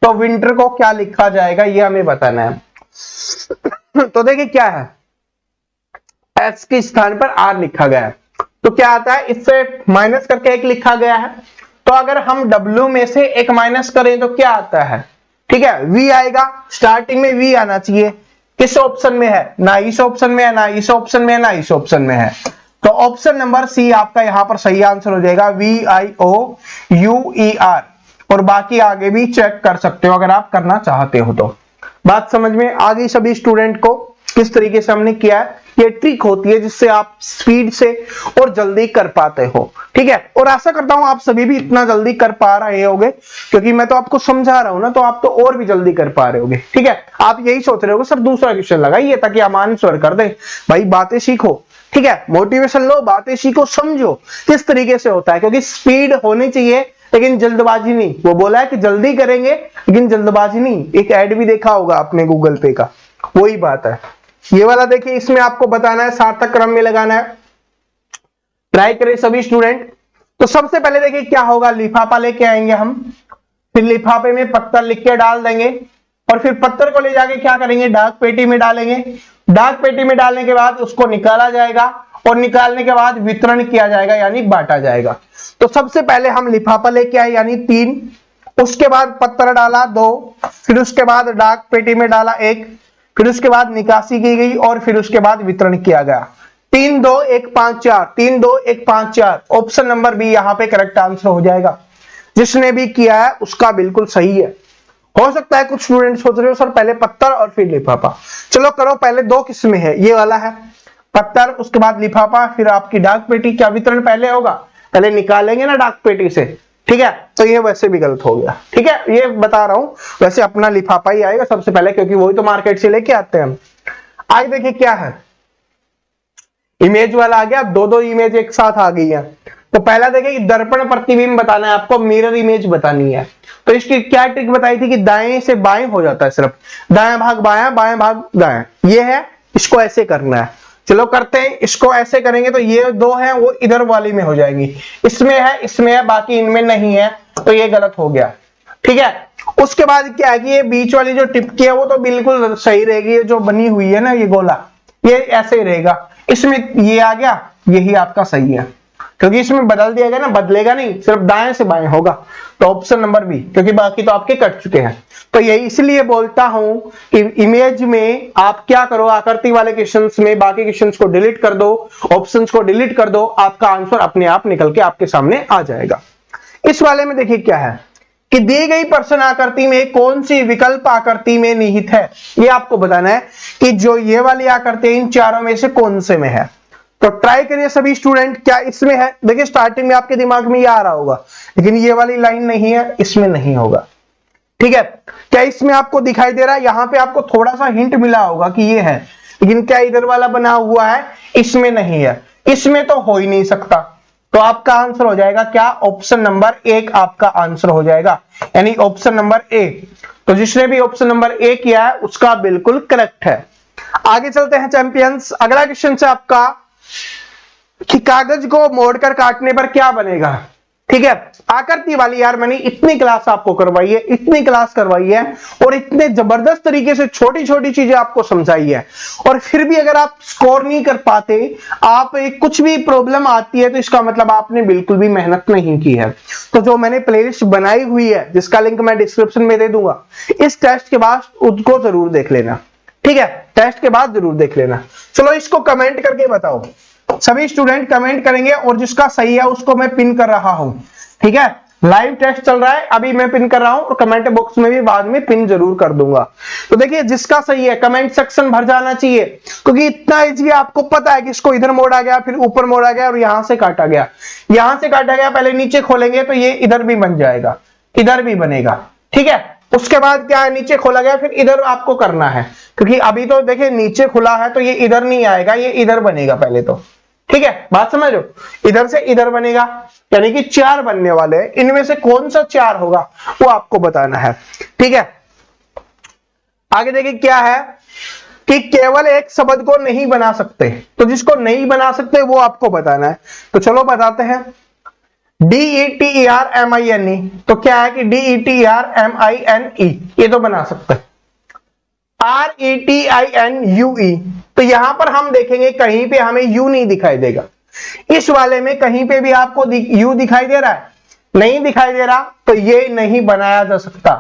तो विंटर को क्या लिखा जाएगा ये हमें बताना है। तो देखिए क्या है, एस के स्थान पर आर लिखा गया है, तो क्या आता है, इससे माइनस करके 1 लिखा गया है, तो अगर हम डब्ल्यू में से 1 माइनस करें तो क्या आता है, ठीक है, वी आएगा, स्टार्टिंग में वी आना चाहिए, किस ऑप्शन में है, ना इस ऑप्शन में है, ना इस ऑप्शन में है, ना इस ऑप्शन में है, तो ऑप्शन नंबर सी आपका यहां पर सही आंसर हो जाएगा, VIOUER, और बाकी आगे भी चेक कर सकते हो अगर आप करना चाहते हो तो। बात समझ में आ गई सभी स्टूडेंट को किस तरीके से हमने किया है, ये ट्रिक होती है जिससे आप स्पीड से और जल्दी कर पाते हो, ठीक है। और आशा करता हूं आप सभी भी इतना जल्दी कर पा रहे होगे, क्योंकि मैं तो आपको समझा रहा हूं ना, तो आप तो और भी जल्दी कर पा रहे होगे, ठीक है। आप यही सोच रहे होगे सर दूसरा क्वेश्चन लगाइए ताकि हम आंसर कर दें, भाई बातें सीखो, ठीक है, मोटिवेशन लो, बातें सीखो, समझो किस तरीके से होता है, क्योंकि स्पीड होनी चाहिए लेकिन जल्दबाजी नहीं। वो बोला है कि जल्दी करेंगे लेकिन जल्दबाजी नहीं, एक ऐड भी देखा होगा आपने गूगल पे का, वही बात है। ये वाला देखिए, इसमें आपको बताना है, सार्थक क्रम में लगाना है, ट्राई करें सभी स्टूडेंट। तो सबसे पहले देखिए क्या होगा, लिफाफा लेके आएंगे हम, फिर लिफाफे में पत्थर लिख के डाल देंगे, और फिर पत्थर को ले जाके क्या करेंगे, डाक पेटी में डालेंगे। डाक पेटी में डालने के बाद उसको निकाला जाएगा, और निकालने के बाद वितरण किया जाएगा, यानी बांटा जाएगा। तो सबसे पहले हम लिफाफा लेके आए यानी 3, उसके बाद पत्थर डाला 2, फिर उसके बाद डाक पेटी में डाला 1, फिर उसके बाद निकासी की गई, और फिर उसके बाद वितरण किया गया। 3 2 1 5 4, 3 2 1 5 4, ऑप्शन नंबर बी यहाँ पे करेक्ट आंसर हो जाएगा। जिसने भी किया है उसका बिल्कुल सही है। हो सकता है कुछ स्टूडेंट सोच रहे हो सर पहले पत्थर और फिर लिफाफा, चलो करो, पहले 2 किस्में है, ये वाला है पत्थर, उसके बाद लिफाफा, फिर आपकी डाक पेटी। क्या वितरण पहले होगा, पहले निकालेंगे ना डाक पेटी से, ठीक है, तो ये वैसे भी गलत हो गया, ठीक है, ये बता रहा हूं। वैसे अपना लिफाफा ही आएगा सबसे पहले, क्योंकि वही तो मार्केट से लेके आते हैं हम। आगे देखिए क्या है, इमेज वाला आ गया, 2 इमेज एक साथ आ गई है। तो पहला देखिए दर्पण प्रतिबिंब बताना है आपको, मिरर इमेज बतानी है। तो इसकी क्या ट्रिक बताई थी कि दाएं से बाएं हो जाता है, सिर्फ दायां भाग बायां, बायां भाग दाएं, ये है, इसको ऐसे करना है। चलो करते हैं, इसको ऐसे करेंगे तो ये 2 हैं वो इधर वाली में हो जाएंगी, इसमें है, इसमें है, बाकी इनमें नहीं है, तो ये गलत हो गया, ठीक है। उसके बाद क्या है कि ये बीच वाली जो टिपकी है वो तो बिल्कुल सही रहेगी, ये जो बनी हुई है ना ये गोला, ये ऐसे ही रहेगा, इसमें ये आ गया, यही आपका सही है, क्योंकि इसमें बदल दिया गया ना, बदलेगा नहीं, सिर्फ दाएं से बाएं होगा, तो ऑप्शन नंबर बी, क्योंकि बाकी तो आपके कट चुके हैं। तो यही इसलिए बोलता हूं कि इमेज में आप क्या करो, आकृति वाले क्वेश्चंस में बाकी क्वेश्चंस को डिलीट कर दो, ऑप्शंस को डिलीट कर दो, आपका आंसर अपने आप निकल के आपके सामने आ जाएगा। इस वाले में देखिए क्या है, कि दी गई प्रश्न आकृति में कौन सी विकल्प आकृति में निहित है। ये आपको बताना है कि जो ये वाली आकृति इन चारों में से कौन से में है। तो ट्राई करिए सभी स्टूडेंट, क्या इसमें है? देखिए स्टार्टिंग में आपके दिमाग में ये आ रहा होगा, लेकिन ये वाली लाइन नहीं है, इसमें नहीं होगा। ठीक है, क्या इसमें आपको दिखाई दे रहा है? यहां पे आपको थोड़ा सा हिंट मिला होगा कि ये है, लेकिन क्या इधर वाला बना हुआ है? इसमें नहीं है, इसमें तो हो ही नहीं सकता। तो आपका आंसर हो जाएगा क्या? ऑप्शन नंबर 1 आपका आंसर हो जाएगा, यानी ऑप्शन नंबर ए। तो जिसने भी ऑप्शन नंबर ए किया है उसका बिल्कुल करेक्ट है। आगे चलते हैं चैंपियंस। अगला क्वेश्चन से आपका कि कागज को मोड़कर काटने पर क्या बनेगा। ठीक है, आकृति वाली यार मैंने इतनी क्लास आपको करवाई है, इतनी क्लास करवाई है और इतने जबरदस्त तरीके से छोटी छोटी चीजें आपको समझाई है, और फिर भी अगर आप स्कोर नहीं कर पाते, आप कुछ भी प्रॉब्लम आती है, तो इसका मतलब आपने बिल्कुल भी मेहनत नहीं की है। तो जो मैंने प्लेलिस्ट बनाई हुई है जिसका लिंक मैं डिस्क्रिप्शन में दे दूंगा, इस टेस्ट के बाद उसको जरूर देख लेना। ठीक है, टेस्ट के बाद जरूर देख लेना। चलो इसको कमेंट करके बताओ, सभी स्टूडेंट कमेंट करेंगे और जिसका सही है उसको मैं पिन कर रहा हूं। ठीक है, लाइव टेस्ट चल रहा है, अभी मैं पिन कर रहा हूं और कमेंट बॉक्स में भी बाद में पिन जरूर कर दूंगा। तो देखिए जिसका सही है कमेंट सेक्शन भर जाना चाहिए, क्योंकि इतना इजी आपको पता है कि इसको इधर मोड़ा गया, फिर ऊपर मोड़ा गया और यहां से काटा गया, यहां से काटा गया, पहले नीचे खोलेंगे तो ये इधर भी बन जाएगा, इधर भी बनेगा। ठीक है, उसके बाद क्या है, नीचे खोला गया, फिर इधर आपको करना है, क्योंकि अभी तो देखिए नीचे खुला है तो ये इधर नहीं आएगा, ये इधर बनेगा पहले तो। ठीक है, बात समझो, इधर से इधर बनेगा, यानी कि 4 बनने वाले हैं, इनमें से कौन सा 4 होगा वो आपको बताना है। ठीक है, आगे देखिए क्या है कि केवल एक शब्द को नहीं बना सकते, तो जिसको नहीं बना सकते वो आपको बताना है। तो चलो बताते हैं। DETERMINE, तो क्या है कि DETERMINE ये तो बना सकते हैं। RETINUE, तो यहां पर हम देखेंगे कहीं पे हमें यू नहीं दिखाई देगा, इस वाले में कहीं पे भी आपको यू दिखाई दे रहा है? नहीं दिखाई दे रहा, तो ये नहीं बनाया जा सकता।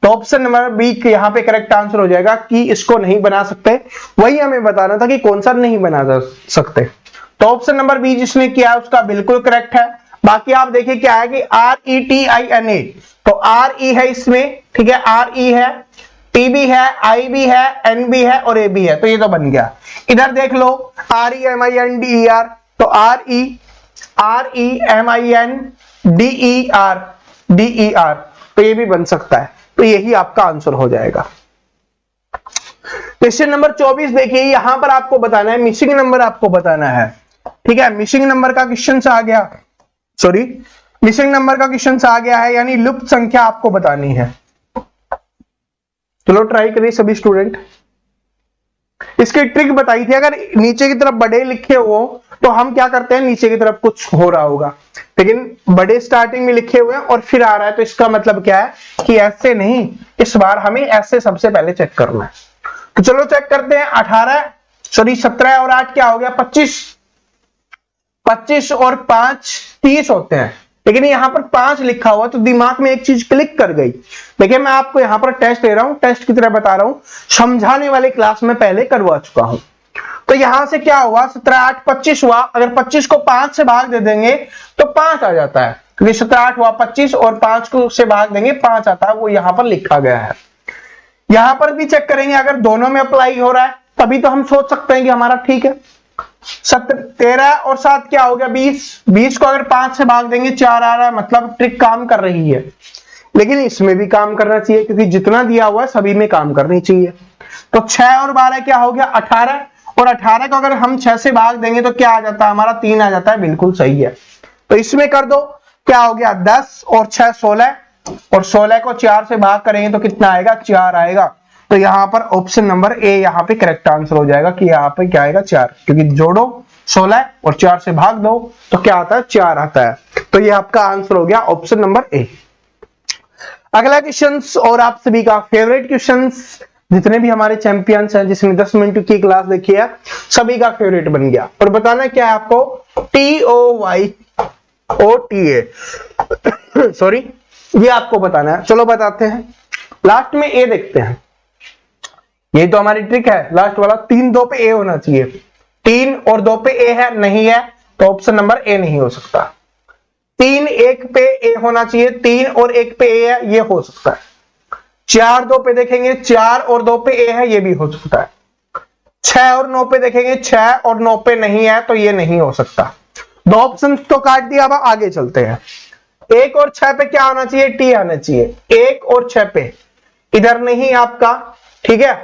तो ऑप्शन नंबर बी यहां पे करेक्ट आंसर हो जाएगा कि इसको नहीं बना सकते। वही हमें बताना था कि कौन सा नहीं बना जा सकते। तो ऑप्शन नंबर बी जिसने किया उसका बिल्कुल करेक्ट है। बाकी आप देखिए क्या है कि RETINA, तो RE है इसमें, ठीक है, RE है, T भी है, I भी है, N भी है और A भी है, तो ये तो बन गया। इधर देख लो REMINDER, तो REMINDER, तो ये भी बन सकता है, तो यही आपका आंसर हो जाएगा। क्वेश्चन नंबर 24 देखिए, यहां पर आपको बताना है, मिसिंग नंबर आपको बताना है। ठीक है, मिसिंग नंबर का क्वेश्चन आ गया, सॉरी मिसिंग नंबर का क्वेश्चन आ गया है, यानी लुप्त संख्या आपको बतानी है। चलो ट्राई करिए सभी स्टूडेंट। इसकी ट्रिक बताई थी, अगर नीचे की तरफ बड़े लिखे हो तो हम क्या करते हैं, नीचे की तरफ कुछ हो रहा होगा, लेकिन बड़े स्टार्टिंग में लिखे हुए हैं और फिर आ रहा है, तो इसका मतलब क्या है कि ऐसे नहीं, इस बार हमें ऐसे सबसे पहले चेक करना है। तो चलो चेक करते हैं। 17 और 8 क्या हो गया, 25 और 5 30 होते हैं, लेकिन यहां पर 5 लिखा हुआ, तो दिमाग में एक चीज क्लिक कर गई। देखिए मैं आपको यहां पर टेस्ट दे रहा हूं, टेस्ट की तरह बता रहा हूं, समझाने वाली क्लास में पहले करवा चुका हूं। तो यहां से क्या हुआ, 17 8 25 हुआ, अगर 25 को 5 से भाग दे देंगे तो 5 आ जाता है, क्योंकि 17 8 हुआ 25 और 5 को से भाग देंगे 5 आता है, वो यहां पर लिखा गया है। यहां पर भी चेक करेंगे, अगर दोनों में अप्लाई हो रहा है तभी तो हम सोच सकते हैं कि हमारा ठीक है। 13 और 7 क्या हो गया, 20 को अगर 5 से भाग देंगे 4 आ रहा है, मतलब ट्रिक काम कर रही है। लेकिन इसमें भी काम करना चाहिए, क्योंकि जितना दिया हुआ है सभी में काम करनी चाहिए। तो 6 और 12 क्या हो गया, 18, और 18 को अगर हम 6 से भाग देंगे तो क्या आ जाता है, हमारा 3 आ जाता है, बिल्कुल सही है। तो इसमें कर दो, क्या हो गया 10 और 6 16, और 16 को 4 से भाग करेंगे तो कितना आएगा, 4 आएगा। तो यहां पर ऑप्शन नंबर ए यहां पे करेक्ट आंसर हो जाएगा कि यहां पे क्या आएगा, 4, क्योंकि जोड़ो 16 और 4 से भाग दो तो क्या आता है, 4 आता है। तो ये आपका आंसर हो गया ऑप्शन नंबर ए। अगला क्वेश्चन, और आप सभी का फेवरेट क्वेश्चन, जितने भी हमारे चैंपियंस हैं जिसने 10 मिनट की क्लास देखी है, सभी का फेवरेट बन गया। और बताना क्या है आपको, TOYOTA, सॉरी, ये आपको बताना है। चलो बताते हैं, लास्ट में ए देखते हैं, ये तो हमारी ट्रिक है, लास्ट वाला 3 2 पे ए होना चाहिए, 3 और 2 पे ए है, नहीं है, तो ऑप्शन नंबर ए नहीं हो सकता। 3 1 पे ए होना चाहिए, 3 और 1 पे ए है, ये हो सकता है। 4 2 पे देखेंगे 4 और 2 पे ए है, ये भी हो सकता है। 6 और 9 पे देखेंगे 6 और 9 पे नहीं है, तो ये नहीं हो सकता। 2 ऑप्शन तो काट दिया, अब आगे चलते हैं। 1 और 6 पे क्या होना चाहिए? टी आना चाहिए। 1 और 6 पे इधर नहीं आपका, ठीक है,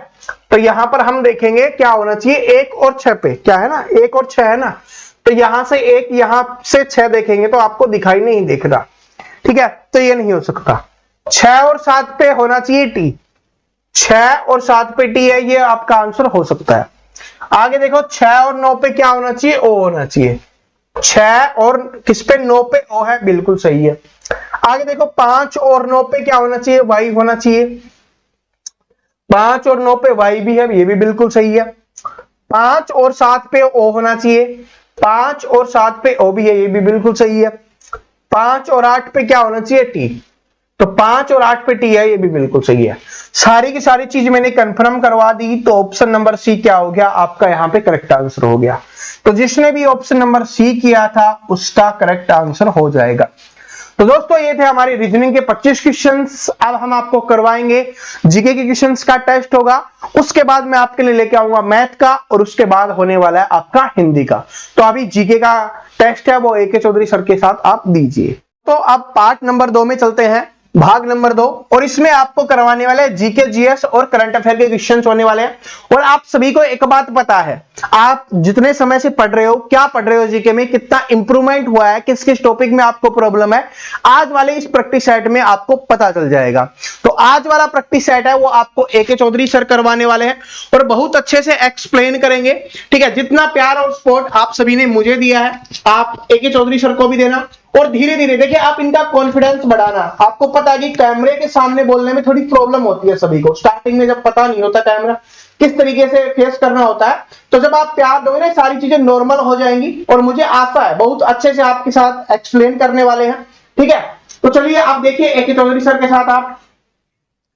तो यहां पर हम देखेंगे क्या होना चाहिए। 1 और 6 पे क्या है ना, 1 और 6 है ना, तो यहां से 1 यहां से 6 देखेंगे तो आपको दिखाई नहीं देख रहा, ठीक है, तो ये नहीं हो सकता। 6 और 7 पे होना चाहिए टी, 6 और 7 पे टी है, ये आपका आंसर हो सकता है। आगे देखो 6 और 9 पे क्या होना चाहिए? ओ होना चाहिए। 6 और किस पे? 9 पे ओ है, बिल्कुल सही है। आगे देखो 5 और 9 पे क्या होना चाहिए? वाई होना चाहिए। 5 और 9 पे वाई भी है, ये भी बिल्कुल सही है। 5 और 7 पे ओ होना चाहिए, 5 और 7 पे ओ भी है, ये भी बिल्कुल सही है। 5 और 8 पे क्या होना चाहिए? टी, तो 5 और 8 पे टी है, ये भी बिल्कुल सही है। सारी की सारी चीज मैंने कंफर्म करवा दी, तो ऑप्शन नंबर सी क्या हो गया आपका? यहां पे करेक्ट आंसर हो गया। तो जिसने भी ऑप्शन नंबर सी किया था उसका करेक्ट आंसर हो जाएगा। तो दोस्तों ये थे हमारे रीजनिंग के 25 क्वेश्चंस। अब हम आपको करवाएंगे जीके के क्वेश्चंस का टेस्ट होगा, उसके बाद मैं आपके लिए लेके आऊंगा मैथ का, और उसके बाद होने वाला है आपका हिंदी का। तो अभी जीके का टेस्ट है वो AK चौधरी सर के साथ आप दीजिए। तो अब पार्ट नंबर 2 में चलते हैं, भाग नंबर 2, और इसमें आपको करवाने वाले जीके जीएस और करंट अफेयर के क्वेश्चंस होने वाले हैं। और आप सभी को एक बात पता है, आप जितने समय से पढ़ रहे हो, क्या पढ़ रहे हो जीके में, कितना इंप्रूवमेंट हुआ है, किस किस टॉपिक में आपको प्रॉब्लम है, आज वाले इस प्रैक्टिस सेट में आपको पता चल जाएगा। तो आज वाला प्रैक्टिस सेट है वो आपको AK चौधरी सर करवाने वाले हैं और बहुत अच्छे से एक्सप्लेन करेंगे, ठीक है। जितना प्यार और सपोर्ट आप सभी ने मुझे दिया है, आप AK चौधरी सर को भी देना, और धीरे धीरे देखिए आप इनका कॉन्फिडेंस बढ़ाना। आपको पता है कि कैमरे के सामने बोलने में थोड़ी प्रॉब्लम होती है सभी को, स्टार्टिंग में जब पता नहीं होता कैमरा किस तरीके से फेस करना होता है, तो जब आप प्यार दोगे ना सारी चीजें नॉर्मल हो जाएंगी, और मुझे आशा है बहुत अच्छे से आपके साथ एक्सप्लेन करने वाले हैं, ठीक है। तो चलिए आप देखिए AK चौधरी सर के साथ आप।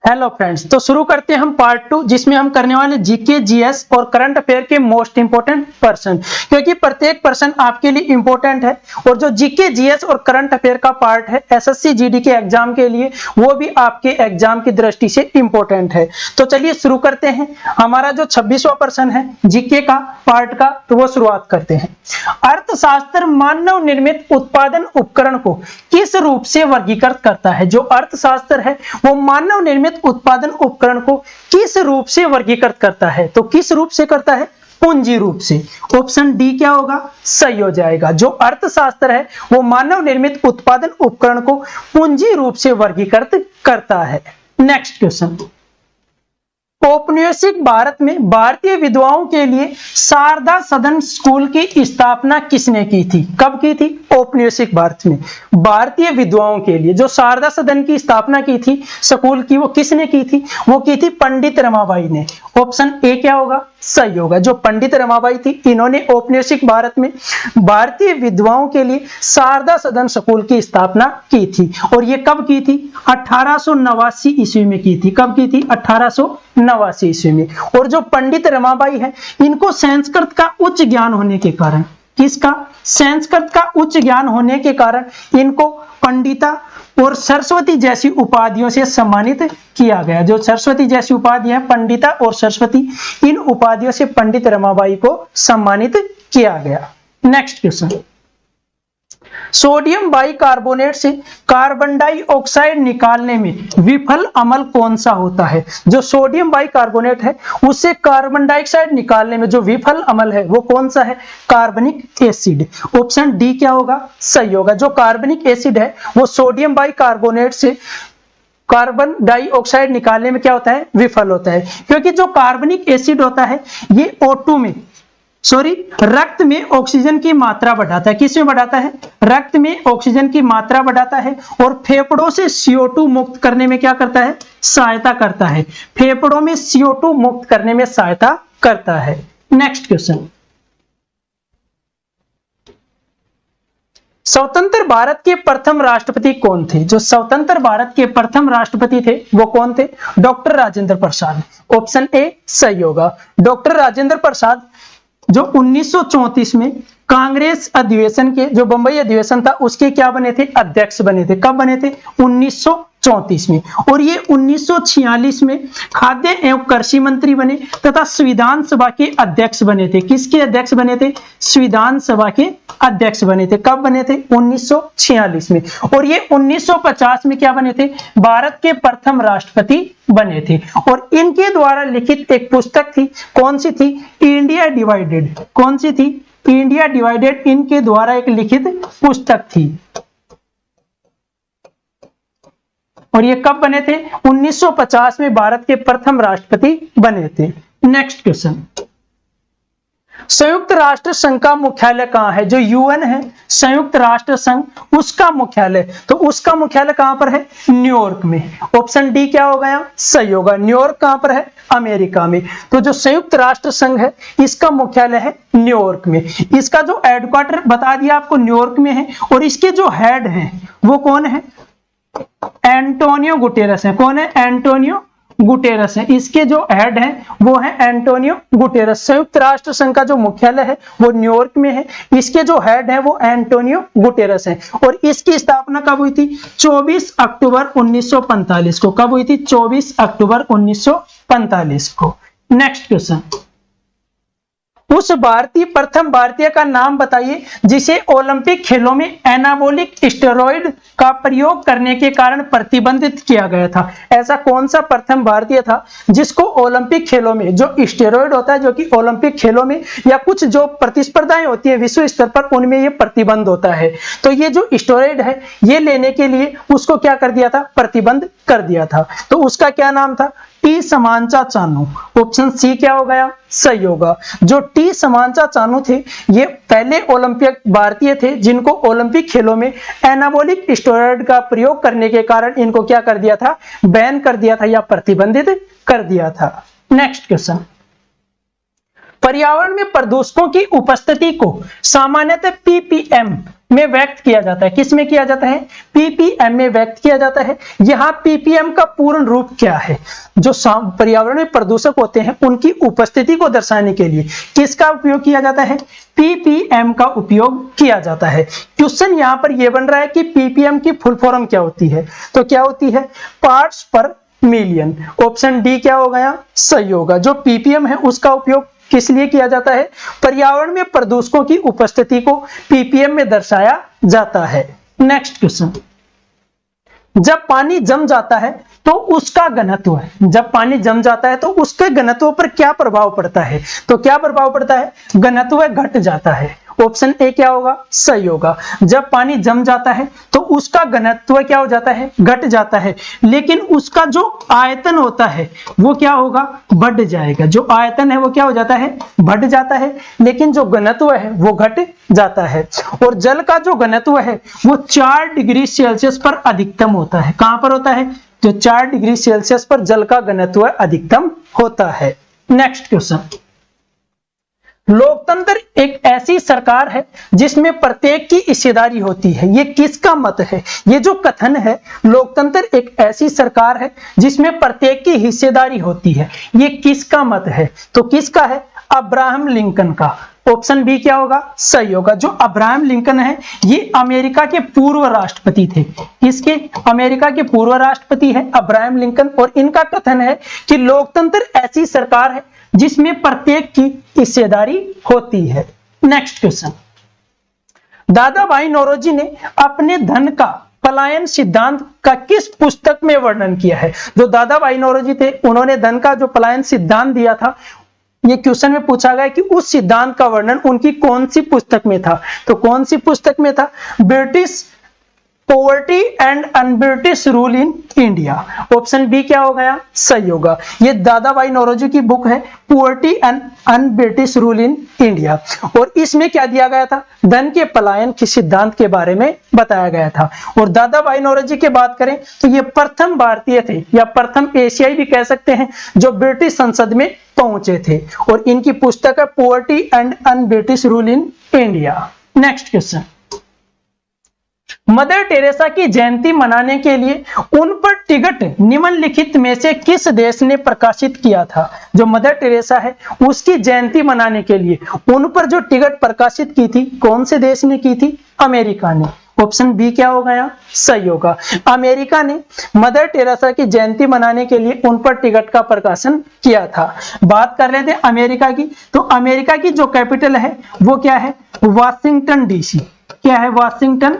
हेलो फ्रेंड्स, तो शुरू करते हैं हम पार्ट 2, जिसमें हम करने वाले जीके जीएस और करंट अफेयर के मोस्ट इंपोर्टेंट पर्सन, क्योंकि प्रत्येक पर्सन आपके लिए इंपोर्टेंट है। और जो जीके जीएस और करंट अफेयर का पार्ट है SSC GD के एग्जाम के लिए, वो भी आपके एग्जाम की दृष्टि से इंपोर्टेंट है। तो चलिए शुरू करते हैं। हमारा जो 26वां पर्सन है जीके का पार्ट का, तो वो शुरुआत करते हैं। अर्थशास्त्र मानव निर्मित उत्पादन उपकरण को किस रूप से वर्गीकृत करता है? जो अर्थशास्त्र है वो मानव निर्मित उत्पादन उपकरण को किस रूप से वर्गीकृत करता है? तो किस रूप से करता है? पूंजी रूप से। ऑप्शन डी क्या होगा? सही हो जाएगा। जो अर्थशास्त्र है वो मानव निर्मित उत्पादन उपकरण को पूंजी रूप से वर्गीकृत करता है। नेक्स्ट क्वेश्चन, औपनिवेशिक भारत में भारतीय विधवाओं के लिए शारदा सदन स्कूल की स्थापना किसने की थी? कब की थी? औपनिवेशिक भारत में भारतीय विधवाओं के लिए जो शारदा सदन की स्थापना की थी स्कूल की, वो किसने की थी? वो की थी पंडित रमाबाई ने। ऑप्शन ए क्या होगा? सही होगा। जो पंडित रमाबाई थी, इन्होंने औपनिवेशिक भारत में भारतीय विधवाओं के लिए शारदा सदन स्कूल की स्थापना की थी। और ये कब की थी? 1889 ईस्वी में की थी। कब की थी? 1889 ईस्वी में। और जो पंडित रमाबाई है, इनको संस्कृत का उच्च ज्ञान होने के कारण, किसका? संस्कृत का उच्च ज्ञान होने के कारण इनको पंडिता और सरस्वती जैसी उपाधियों से सम्मानित किया गया। जो सरस्वती जैसी उपाधि है, पंडिता और सरस्वती, इन उपाधियों से पंडित रमाबाई को सम्मानित किया गया। नेक्स्ट क्वेश्चन, सोडियम बाइकार्बोनेट से कार्बन डाइऑक्साइड निकालने में विफल अमल कौन सा होता है? जो सोडियम बाइकार्बोनेट है उससे कार्बन डाइऑक्साइड निकालने में जो विफल अमल है वो कौन सा है? कार्बनिक एसिड। ऑप्शन डी क्या होगा? सही होगा। जो कार्बनिक एसिड है वो सोडियम बाइकार्बोनेट से कार्बन डाइऑक्साइड निकालने में क्या होता है? विफल होता है। क्योंकि जो कार्बनिक एसिड होता है ये रक्त में ऑक्सीजन की मात्रा बढ़ाता है। किस में बढ़ाता है? रक्त में ऑक्सीजन की मात्रा बढ़ाता है, और फेफड़ों से CO2 मुक्त करने में क्या करता है? सहायता करता है। फेफड़ों में CO2 मुक्त करने में सहायता करता है। नेक्स्ट क्वेश्चन, स्वतंत्र भारत के प्रथम राष्ट्रपति कौन थे? जो स्वतंत्र भारत के प्रथम राष्ट्रपति थे वो कौन थे? Doctor Rajendra Prasad. Option A सही होगा। डॉक्टर राजेंद्र प्रसाद जो 1934 में कांग्रेस अधिवेशन के, जो बंबई अधिवेशन था उसके क्या बने थे, अध्यक्ष बने थे। कब बने थे, 1934 में। और ये 1946 में खाद्य एवं कृषि मंत्री बने तथा संविधान सभा के अध्यक्ष बने थे। किसके अध्यक्ष बने थे, संविधान सभा के अध्यक्ष बने थे। कब बने थे, 1946 में। और ये 1950 में क्या बने थे, भारत के प्रथम राष्ट्रपति बने थे। और इनके द्वारा लिखित एक पुस्तक थी, कौन सी थी, इंडिया डिवाइडेड। कौन सी थी, इंडिया डिवाइडेड, इनके द्वारा एक लिखित पुस्तक थी। और ये कब बने थे, 1950 में भारत के प्रथम राष्ट्रपति बने थे। नेक्स्ट क्वेश्चन, संयुक्त राष्ट्र संघ का मुख्यालय कहां है, जो यूएन है संयुक्त राष्ट्र संघ, उसका मुख्यालय, तो उसका मुख्यालय कहां पर है, न्यूयॉर्क में। ऑप्शन डी क्या हो गया, सही होगा। न्यूयॉर्क कहां पर है, अमेरिका में। तो जो संयुक्त राष्ट्र संघ है इसका मुख्यालय है न्यूयॉर्क में। इसका जो हेडक्वार्टर बता दिया आपको न्यूयॉर्क में है। और इसके जो हेड हैं वो कौन है, एंटोनियो गुटेरस है। कौन है, एंटोनियो गुटेरस है। इसके जो हेड हैं वो है एंटोनियो गुटेरस। संयुक्त राष्ट्र संघ का जो मुख्यालय है वो न्यूयॉर्क में है। इसके जो हेड है वो एंटोनियो गुटेरस है। और इसकी स्थापना कब हुई थी, 24 अक्टूबर 1945 को। कब हुई थी, 24 अक्टूबर 1945 को। नेक्स्ट क्वेश्चन, उस प्रथम भारतीय का नाम बताइए जिसे ओलंपिक खेलों में एनाबॉलिक स्टेरॉइड का प्रयोग करने के कारण प्रतिबंधित किया गया था। ऐसा कौन सा प्रथम भारतीय था जिसको ओलंपिक खेलों में, जो स्टेरॉइड होता है, जो कि ओलंपिक खेलों में या कुछ जो प्रतिस्पर्धाएं होती है विश्व स्तर पर, उनमें ये प्रतिबंध होता है। तो ये जो स्टेरॉइड है ये लेने के लिए उसको क्या कर दिया था, प्रतिबंध कर दिया था। तो उसका क्या नाम था, टी समांचा चानू। ऑप्शन सी क्या हो गया, सही होगा। जो टी समांचा चानू थे ये पहले ओलंपिक भारतीय थे जिनको ओलंपिक खेलों में एनाबॉलिक स्टेरॉइड का प्रयोग करने के कारण इनको क्या कर दिया था, बैन कर दिया था या प्रतिबंधित कर दिया था। नेक्स्ट क्वेश्चन, पर्यावरण में प्रदूषकों की उपस्थिति को सामान्यतः पीपीएम में व्यक्त किया जाता है। किस में किया जाता है, पीपीएम में व्यक्त किया जाता है। यहाँ पीपीएम का पूर्ण रूप क्या है, जो पर्यावरण में प्रदूषक होते हैं उनकी उपस्थिति को दर्शाने के लिए किसका उपयोग किया जाता है, पीपीएम का उपयोग किया जाता है। क्वेश्चन यहाँ पर यह बन रहा है कि पीपीएम की फुल फॉर्म क्या होती है, तो क्या होती है, पार्ट्स पर मिलियन। ऑप्शन डी क्या हो गया, सही होगा। जो पीपीएम है उसका उपयोग किस लिए किया जाता है, पर्यावरण में प्रदूषकों की उपस्थिति को पीपीएम में दर्शाया जाता है। नेक्स्ट क्वेश्चन, जब पानी जम जाता है तो उसका घनत्व है, जब पानी जम जाता है तो उसके घनत्व पर क्या प्रभाव पड़ता है, तो क्या प्रभाव पड़ता है, घनत्व घट जाता है। ऑप्शन ए क्या होगा, सही होगा। जब पानी जम जाता है तो उसका घनत्व क्या हो जाता है, घट जाता है, लेकिन उसका जो आयतन होता है वो क्या होगा, बढ़ जाएगा। जो आयतन है वो क्या हो जाता है, बढ़ जाता है, लेकिन जो घनत्व है वो घट जाता है। और जल का जो घनत्व है वो 4 डिग्री सेल्सियस पर अधिकतम होता है। कहां पर होता है, जो 4 डिग्री सेल्सियस पर जल का घनत्व अधिकतम होता है। नेक्स्ट क्वेश्चन, लोकतंत्र एक ऐसी सरकार है जिसमें प्रत्येक की हिस्सेदारी होती है, ये किसका मत है, ये जो कथन है लोकतंत्र एक ऐसी सरकार है जिसमें प्रत्येक की हिस्सेदारी होती है, ये किसका मत है, तो किसका है, अब्राहम लिंकन का। ऑप्शन बी क्या होगा, सही होगा। जो अब्राहम लिंकन है ये अमेरिका के पूर्व राष्ट्रपति थे। किसके, अमेरिका के पूर्व राष्ट्रपति है अब्राहम लिंकन। और इनका कथन है कि लोकतंत्र ऐसी सरकार है जिसमें प्रत्येक की हिस्सेदारी होती है। नेक्स्ट क्वेश्चन, दादा भाई नौरोजी ने अपने धन का पलायन सिद्धांत का किस पुस्तक में वर्णन किया है। जो दादा भाई नौरोजी थे उन्होंने धन का जो पलायन सिद्धांत दिया था, ये क्वेश्चन में पूछा गया कि उस सिद्धांत का वर्णन उनकी कौन सी पुस्तक में था, तो कौन सी पुस्तक में था, British poverty and unBritish rule in India. Option B क्या हो गया, सही होगा। ये दादा भाई नौरोजी की बुक है poverty and unBritish rule in India. और इसमें क्या दिया गया था, धन के पलायन के सिद्धांत के बारे में बताया गया था। और दादा भाई नौरोजी की बात करें तो ये प्रथम भारतीय थे या प्रथम एशियाई भी कह सकते हैं जो ब्रिटिश संसद में पहुंचे थे। और इनकी पुस्तक है poverty and unBritish rule in India. Next question, mother Teresa की जयंती मनाने के लिए उन पर टिकट निम्नलिखित में से किस देश ने प्रकाशित किया था? जो मदर टेरेसा है उसकी जयंती मनाने के लिए उन पर जो टिकट प्रकाशित की थी, कौन से देश ने की थी? अमेरिका ने। ऑप्शन बी क्या होगा यहाँ? सही होगा। अमेरिका ने मदर टेरेसा की जयंती मनाने के लिए उन पर टिकट का प्रकाशन किया था। बात कर रहे थे अमेरिका की, तो अमेरिका की जो कैपिटल है वो क्या है? Washington DC. क्या है? वाशिंगटन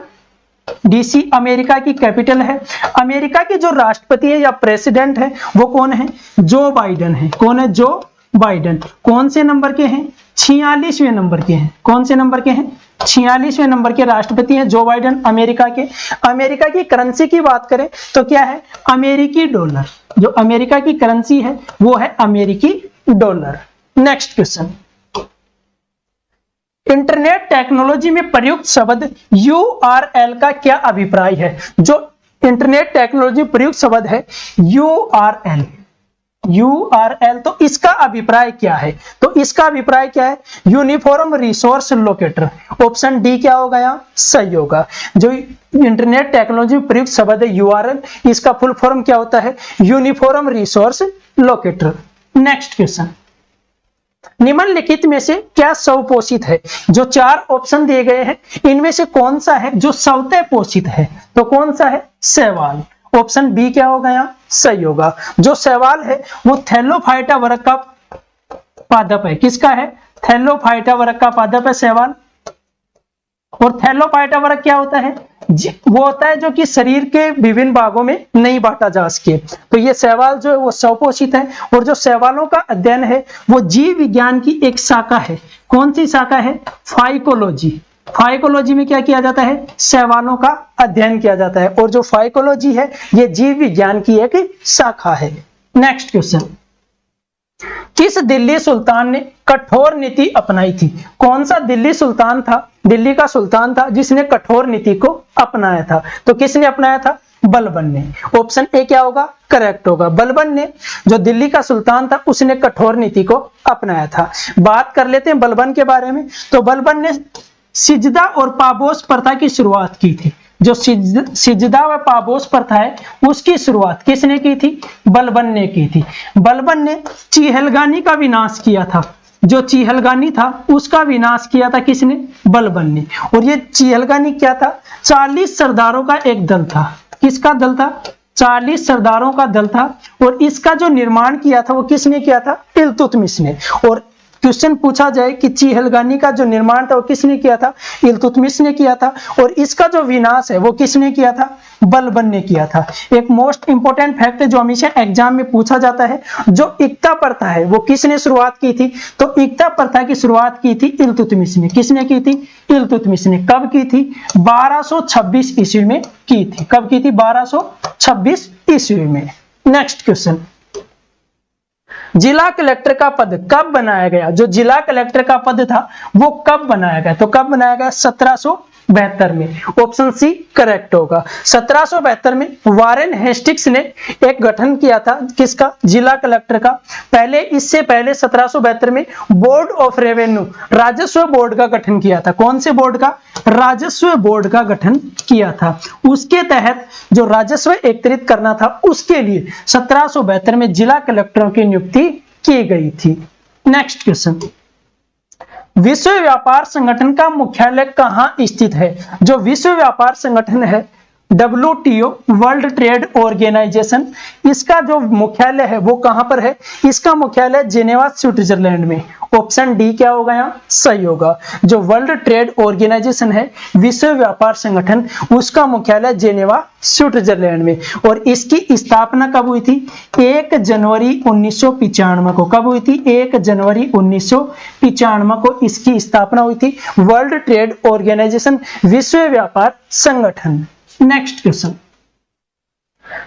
डीसी अमेरिका की कैपिटल है। अमेरिका के जो राष्ट्रपति है या प्रेसिडेंट है वो कौन है? जो बाइडेन है। कौन है? Joe Biden. कौन से नंबर के हैं? 46वें नंबर के हैं। कौन से नंबर के हैं? 46वें नंबर के राष्ट्रपति हैं जो बाइडेन अमेरिका के। अमेरिका की करेंसी की बात करें तो क्या है? अमेरिकी डॉलर। जो अमेरिका की करेंसी है वो है अमेरिकी dollar. Next question, internet technology में प्रयुक्त शब्द URL का क्या अभिप्राय है? जो इंटरनेट टेक्नोलॉजी प्रयुक्त शब्द है URL, तो इसका अभिप्राय क्या है? तो इसका अभिप्राय क्या है? Uniform resource locator. Option D क्या होगा यहाँ? सही होगा। जो इंटरनेट टेक्नोलॉजी प्रयुक्त शब्द है URL, इसका फुल फॉर्म क्या होता है? Uniform resource locator. Next question, निम्नलिखित में से क्या स्वपोषित है? जो 4 ऑप्शन दिए गए हैं इनमें से कौन सा है जो स्वतः पोषित है? तो कौन सा है? शैवाल। ऑप्शन बी क्या होगा यहाँ? सही होगा। जो शैवाल है वो थैलोफाइटा वर्ग का पादप है। किसका है? थैलोफाइटा वर्ग का पादप है शैवाल। और थैलोफाइटा वर्ग क्या होता है? वो होता है जो कि शरीर के विभिन्न भागों में नहीं बांटा जा सके। तो ये शैवाल जो है वो स्वपोषित है। और जो शैवालों का अध्ययन है वो जीव विज्ञान की एक शाखा है। कौन सी शाखा है? फाइकोलॉजी। फाइकोलॉजी में क्या किया जाता है? शैवालों का अध्ययन किया जाता है। और जो फाइकोलॉजी है ये जीव विज्ञान की एक शाखा है। नेक्स्ट क्वेश्चन, किस दिल्ली सुल्तान ने कठोर नीति अपनाई थी? कौन सा दिल्ली सुल्तान था? दिल्ली का सुल्तान था जिसने कठोर नीति को अपनाया था। तो किसने अपनाया था? बलबन ने। ऑप्शन ए क्या होगा? करेक्ट होगा। बलबन ने, जो दिल्ली का सुल्तान था, उसने कठोर नीति को अपनाया था। बात कर लेते हैं बलबन के बारे में। तो बलबन ने सिजदा और पाबोस प्रथा की शुरुआत की थी। जो सिजदा व पाबोस प्रथा है उसकी शुरुआत किसने की थी? बलबन ने की थी। बलबन ने चिहलगानी का विनाश किया था। जो चिहलगानी था उसका विनाश किया था किसने? बलबन ने। और ये चिहलगानी क्या था? 40 सरदारों का एक दल था। किसका दल था? 40 सरदारों का दल था। और इसका जो निर्माण किया था वो किसने किया था? इल्तुतमिश ने। और क्वेश्चन पूछा जाए कि चिहलगानी का जो निर्माण था वो किसने किया था? इल्तुतमिश ने किया था। और इसका जो विनाश है वो किसने किया था? बलबन ने किया था। एक मोस्ट इंपोर्टेंट फैक्ट है जो हमेशा एग्जाम में पूछा जाता है, जो इक्ता प्रथा है वो किसने शुरुआत की थी? तो इक्ता प्रथा की शुरुआत की थी इल्तुतमिश ने। किसने की थी? इल्तुतमिश ने। कब की थी? 1226 ईस्वी में की थी। कब की थी? 1226 ईस्वी में। नेक्स्ट क्वेश्चन, जिला कलेक्टर का पद कब बनाया गया? जो जिला कलेक्टर का पद था वो कब बनाया गया? तो कब बनाया गया? 1772 में। ऑप्शन सी करेक्ट होगा। 1772 में वारेन हेस्टिंग्स ने एक गठन किया था। किसका? जिला कलेक्टर का। इससे पहले 1772 में बोर्ड ऑफ रेवेन्यू, राजस्व बोर्ड का गठन किया था। कौन से बोर्ड का? राजस्व बोर्ड का गठन किया था। उसके तहत जो राजस्व एकत्रित करना था उसके लिए 1772 में जिला कलेक्टरों की नियुक्ति की गई थी। नेक्स्ट क्वेश्चन, विश्व व्यापार संगठन का मुख्यालय कहां स्थित है? जो विश्व व्यापार संगठन है WTO, वर्ल्ड ट्रेड ऑर्गेनाइजेशन, इसका जो मुख्यालय है वो कहां पर है? इसका मुख्यालय जेनेवा स्विट्जरलैंड में। ऑप्शन डी क्या होगा यहाँ? सही होगा। जो वर्ल्ड ट्रेड ऑर्गेनाइजेशन है, विश्व व्यापार संगठन, उसका मुख्यालय जेनेवा स्विट्जरलैंड में। और इसकी स्थापना कब हुई थी? 1 जनवरी 1995 को। कब हुई थी? 1 जनवरी 1995 को इसकी स्थापना हुई थी। वर्ल्ड ट्रेड ऑर्गेनाइजेशन, विश्व व्यापार संगठन। नेक्स्ट क्वेश्चन,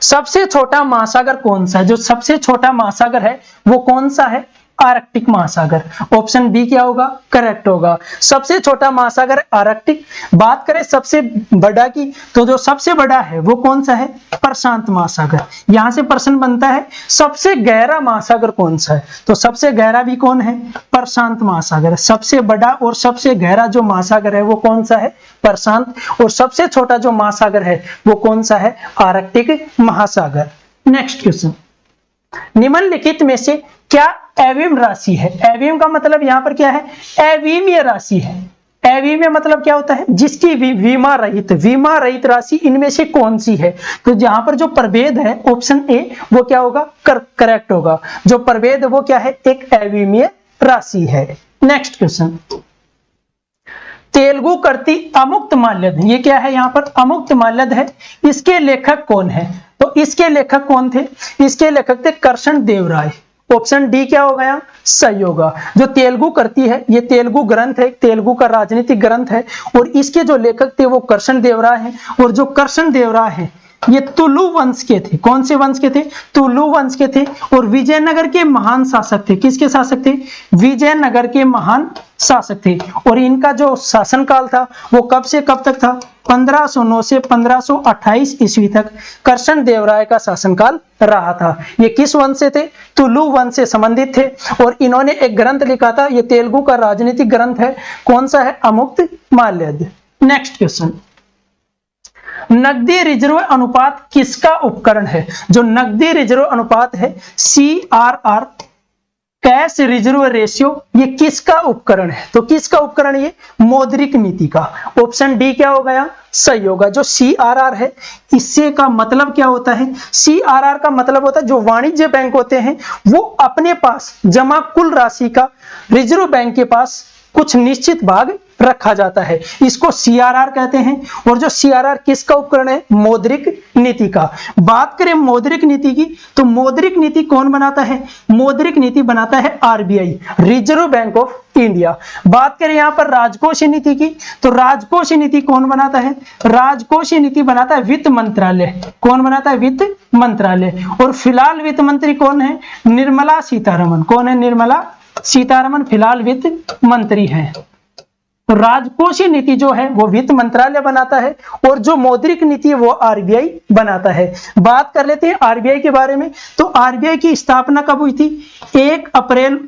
सबसे छोटा महासागर कौन सा है? जो सबसे छोटा महासागर है वो कौन सा है? आर्कटिक महासागर। ऑप्शन बी क्या होगा, करेक्ट होगा। सबसे छोटा महासागर आर्कटिक। बात करें सबसे बड़ा की, तो जो सबसे बड़ा है वो कौन सा है, प्रशांत महासागर। यहां से प्रश्न बनता है सबसे गहरा महासागर कौन सा है, तो सबसे गहरा भी कौन है, प्रशांत महासागर। सबसे बड़ा और सबसे गहरा जो महासागर है वो कौन सा है, प्रशांत। और सबसे छोटा जो महासागर है वो कौन सा है, आर्कटिक महासागर। नेक्स्ट क्वेश्चन, निम्नलिखित में से क्या एवियम राशि है। एवियम का मतलब यहां पर क्या है, अविमीय राशि है। अविमीय मतलब क्या होता है, जिसकी विमा रहित राशि इनमें से कौन सी है। तो जहां पर जो प्रभेद है ऑप्शन ए वो क्या होगा, करेक्ट होगा। जो प्रभेद वो क्या है, एक अविमीय राशि है। नेक्स्ट क्वेश्चन, तेलुगु कृति अमुक्त माल्यद, ये क्या है, यहाँ पर अमुक्त माल्यद है। इसके लेखक कौन है, तो इसके लेखक कौन थे, इसके लेखक थे कृष्ण देवराय। ऑप्शन डी क्या होगा, यहाँ सही होगा। जो तेलुगु कृति है ये तेलुगु ग्रंथ है, तेलुगु का राजनीतिक ग्रंथ है, और इसके जो लेखक थे वो कृष्ण देवराय हैं। और जो कृष्ण देवराय हैं ये तुलु वंश के थे। कौन से वंश के थे, तुलु वंश के थे। और विजयनगर के महान शासक थे। किसके शासक थे, विजयनगर के महान शासक थे। और इनका जो शासनकाल था वो कब से कब तक था, 1509 से 1528 ईस्वी तक कृष्ण देवराय का शासनकाल रहा था। ये किस वंश से थे, तुलु वंश से संबंधित थे। और इन्होंने एक ग्रंथ लिखा था, ये तेलुगु का राजनीतिक ग्रंथ है। कौन सा है, अमुक्त माल्यद। नेक्स्ट क्वेश्चन, नकदी रिजर्व अनुपात किसका उपकरण है। जो नकदी रिजर्व अनुपात है CRR, कैश रिजर्व रेशियो, ये किसका उपकरण है, तो किसका उपकरण, ये मौद्रिक नीति का। ऑप्शन डी क्या होगा, यहाँ सही होगा। जो CRR है इससे का मतलब क्या होता है, CRR का मतलब होता है जो वाणिज्य बैंक होते हैं वो अपने पास जमा कुल राशि का रिजर्व बैंक के पास कुछ निश्चित भाग रखा जाता है, इसको CRR कहते हैं। और जो CRR किसका उपकरण है, मौद्रिक नीति का। बात करें मौद्रिक नीति की, तो मौद्रिक नीति कौन बनाता है, मौद्रिक नीति बनाता है RBI, reserve bank of India. बात करें यहाँ पर राजकोषीय नीति की, तो राजकोषीय नीति कौन बनाता है, राजकोषीय नीति बनाता है वित्त मंत्रालय। कौन बनाता है, वित्त मंत्रालय। और फिलहाल वित्त मंत्री कौन है, निर्मला सीतारमण। कौन है, निर्मला सीतारमण फिलहाल वित्त मंत्री हैं। तो राजकोषीय नीति जो है वो वित्त मंत्रालय बनाता है, और जो मौद्रिक नीति है वो RBI बनाता है। बात कर लेते हैं RBI के बारे में। तो RBI की स्थापना कब हुई थी, 1 अप्रैल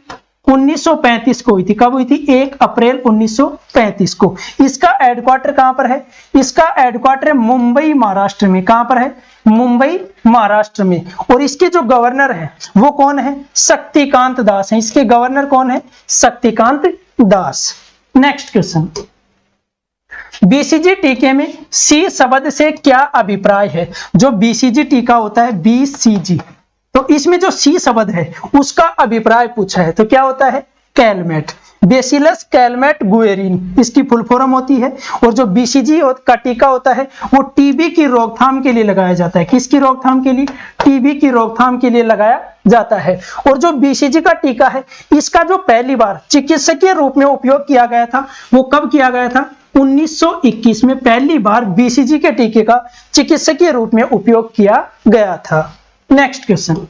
1935 को हुई थी। कब हुई थी, 1 अप्रैल 1935 को। इसका हेडक्वार्टर कहां पर है, इसका हेडक्वार्टर है मुंबई महाराष्ट्र में। कहां पर है, मुंबई महाराष्ट्र में। और इसके जो गवर्नर हैं वो कौन है, शक्तिकांत दास हैं। इसके गवर्नर कौन है, Shaktikanta Das. Next question, BCG टीके में C शब्द से क्या अभिप्राय है। जो BCG टीका होता है BCG, तो इसमें जो C शब्द है उसका अभिप्राय पूछा है, तो क्या होता है, कैलमेट, बेसिलस कैलमेट गुएरिन इसकी फुल फॉर्म होती है। और जो BCG का टीका होता है वो टीबी की रोकथाम के लिए लगाया जाता है। किसकी रोकथाम के लिए, टीबी की रोकथाम के लिए लगाया जाता है। और जो BCG का टीका है इसका जो पहली बार चिकित्सकीय रूप में उपयोग किया गया था वो कब किया गया था, 1921 में पहली बार BCG के टीके का चिकित्सकीय रूप में उपयोग किया गया था। नेक्स्ट क्वेश्चन,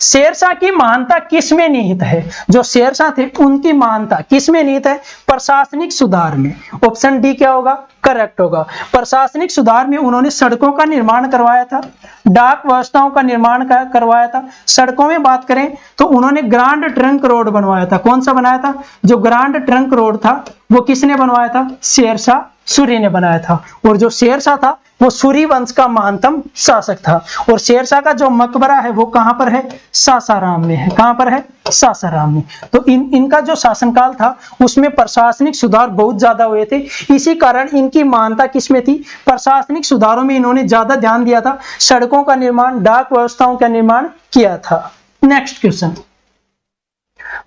शेरशाह की महानता किसमें निहित है। जो शेरशाह थे उनकी महानता किसमें निहित है, प्रशासनिक सुधार में। ऑप्शन डी क्या होगा, करेक्ट होगा। प्रशासनिक सुधार में उन्होंने सड़कों का निर्माण करवाया था, डाक व्यवस्थाओं का निर्माण करवाया था। सड़कों में बात करें तो उन्होंने ग्रांड ट्रंक रोड बनवाया था। कौन सा बनाया था, जो ग्रांड ट्रंक रोड था वो किसने बनवाया था, शेरशाह सूरी ने बनाया था। और जो शेरशाह था वो सूरी वंश का महानतम शासक था। और शेरशाह का जो मकबरा है वो कहां पर है, सासाराम में है। कहां पर है, सासाराम में। तो इनका जो शासनकाल था उसमें प्रशासनिक सुधार बहुत ज्यादा हुए थे, इसी कारण इनकी मान्यता किसमें थी, प्रशासनिक सुधारों में इन्होंने ज्यादा ध्यान दिया था, सड़कों का निर्माण, डाक व्यवस्थाओं का निर्माण किया था। नेक्स्ट क्वेश्चन,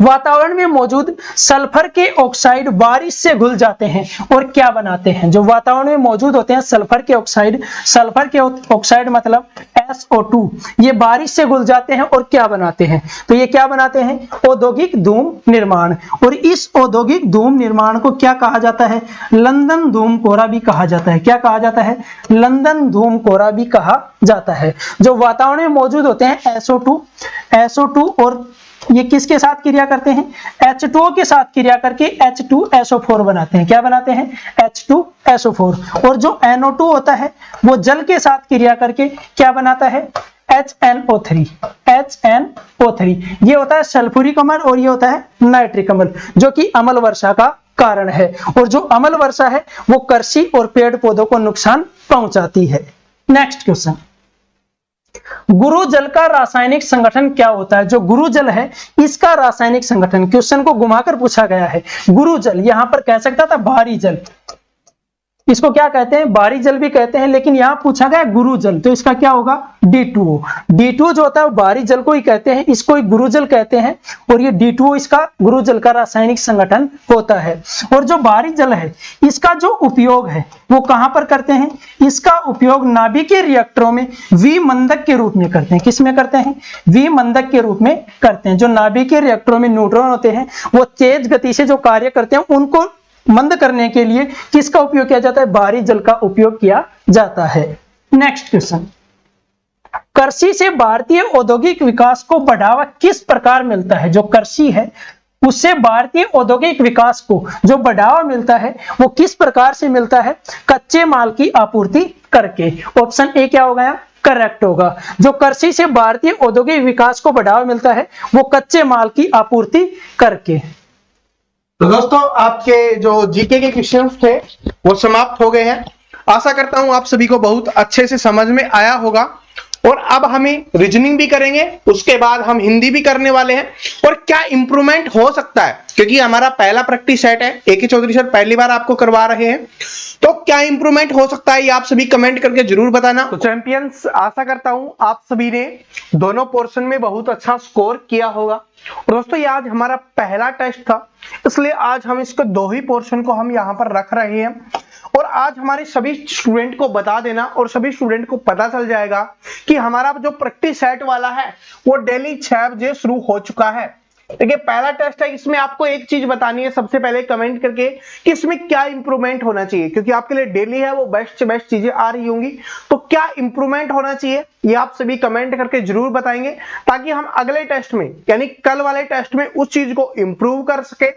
वातावरण में मौजूद सल्फर के ऑक्साइड बारिश से घुल जाते हैं और क्या बनाते हैं। जो वातावरण में मौजूद होते हैं सल्फर के ऑक्साइड मतलब SO2, ये बारिश से घुल जाते हैं और क्या बनाते हैं, तो ये क्या बनाते हैं, औद्योगिक धूम निर्माण। और इस औद्योगिक धूम निर्माण को क्या कहा जाता है, लंदन धूम कोहरा भी कहा जाता है। क्या कहा जाता है, लंदन धूम कोहरा भी कहा जाता है। जो वातावरण में मौजूद होते हैं SO2 और ये किसके साथ क्रिया करते हैं? H2O के साथ क्रिया करके H2SO4 बनाते हैं। क्या बनाते हैं? H2SO4। और जो NO2 होता है वो जल के साथ क्रिया करके क्या बनाता है? HNO3। HNO3 ये होता है सल्फ्यूरिक अम्ल और ये होता है नाइट्रिक अम्ल, जो कि अम्ल वर्षा का कारण है। और जो अम्ल वर्षा है वो कृषि और पेड़ पौधों को नुकसान पहुंचाती है। नेक्स्ट क्वेश्चन, गुरु जल का रासायनिक संगठन क्या होता है? जो गुरु जल है इसका रासायनिक संगठन, क्वेश्चन को घुमाकर पूछा गया है। गुरु जल यहां पर कह सकता था भारी जल, इसको क्या कहते हैं? भारी जल भी कहते हैं, लेकिन यहां पूछा गया गुरु जल, तो इसका क्या होगा? D2O। D2O जो होता है भारी जल को ही कहते हैं, इसको ही गुरु जल कहते हैं। और ये D2O इसका गुरु जल का रासायनिक संगठन होता है। और जो भारी जल है इसका जो उपयोग है वो कहां पर करते हैं? इसका उपयोग नाभिकीय रिएक्टरों में विमंदक के रूप में करते हैं। किस में करते हैं? विमंदक के रूप में करते हैं। जो नाभिकीय रिएक्टरों में न्यूट्रॉन होते हैं वो तेज गति से जो कार्य करते हैं उनको मंद करने के लिए किसका उपयोग किया जाता है? भारी जल का उपयोग किया जाता है। नेक्स्ट क्वेश्चन, कृषि से भारतीय औद्योगिक विकास को बढ़ावा किस प्रकार मिलता है? जो कृषि है उससे भारतीय औद्योगिक विकास को जो बढ़ावा मिलता है वो किस प्रकार से मिलता है? कच्चे माल की आपूर्ति करके। ऑप्शन ए क्या होगा? करेक्ट होगा। जो कृषि से भारतीय औद्योगिक विकास को बढ़ावा मिलता है वो कच्चे माल की आपूर्ति करके। तो दोस्तों आपके जो जीके के क्वेश्चंस थे वो समाप्त हो गए हैं। आशा करता हूं आप सभी को बहुत अच्छे से समझ में आया होगा। और अब हमें रीजनिंग भी करेंगे, उसके बाद हम हिंदी भी करने वाले हैं। और क्या इंप्रूवमेंट हो सकता है, क्योंकि हमारा पहला प्रैक्टिस सेट है, ए के चौधरी सर पहली बार आपको करवा रहे हैं, तो क्या इंप्रूवमेंट हो सकता है ये आप सभी कमेंट करके जरूर बताना। तो चैंपियंस, आशा करता हूं आप सभी ने दोनों पोर्शन में बहुत अच्छा स्कोर किया होगा। और दोस्तों ये आज हमारा पहला टेस्ट था, इसलिए आज हम इसको 2 ही पोर्शन को हम यहाँ पर रख रहे हैं। और आज हमारे सभी स्टूडेंट को बता देना और सभी स्टूडेंट को पता चल जाएगा कि हमारा जो प्रैक्टिस सेट वाला है वो डेली 6 बजे शुरू हो चुका है। देखिए पहला टेस्ट है, इसमें आपको एक चीज बतानी है सबसे पहले कमेंट करके कि इसमें क्या इंप्रूवमेंट होना चाहिए, क्योंकि आपके लिए डेली है वो बेस्ट से बेस्ट चीजें आ रही होंगी। तो क्या इंप्रूवमेंट होना चाहिए ये आप सभी कमेंट करके जरूर बताएंगे, ताकि हम अगले टेस्ट में यानी कल वाले टेस्ट में उस चीज को इंप्रूव कर सके।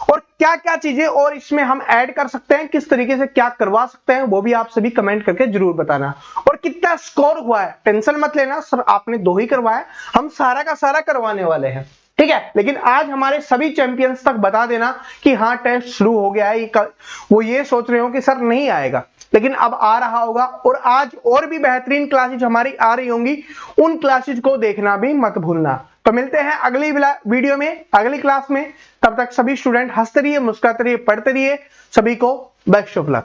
और क्या क्या चीजें और इसमें हम ऐड कर सकते हैं, किस तरीके से क्या करवा सकते हैं, वो भी आप सभी कमेंट करके जरूर बताना। और कितना स्कोर हुआ है टेंशन मत लेना, सर आपने 2 ही करवाया, हम सारा का सारा करवाने वाले हैं, ठीक है। लेकिन आज हमारे सभी चैंपियंस तक बता देना कि हाँ टेस्ट शुरू हो गया है। वो ये सोच रहे हो कि सर नहीं आएगा, लेकिन अब आ रहा होगा। और आज और भी बेहतरीन क्लासेज हमारी आ रही होंगी, उन क्लासेज को देखना भी मत भूलना। तो मिलते हैं अगली वीडियो में, अगली क्लास में। तब तक सभी स्टूडेंट हंसते रहिए, मुस्कुराते रहिए, पढ़ते रहिए। सभी को बेस्ट ऑफ लक।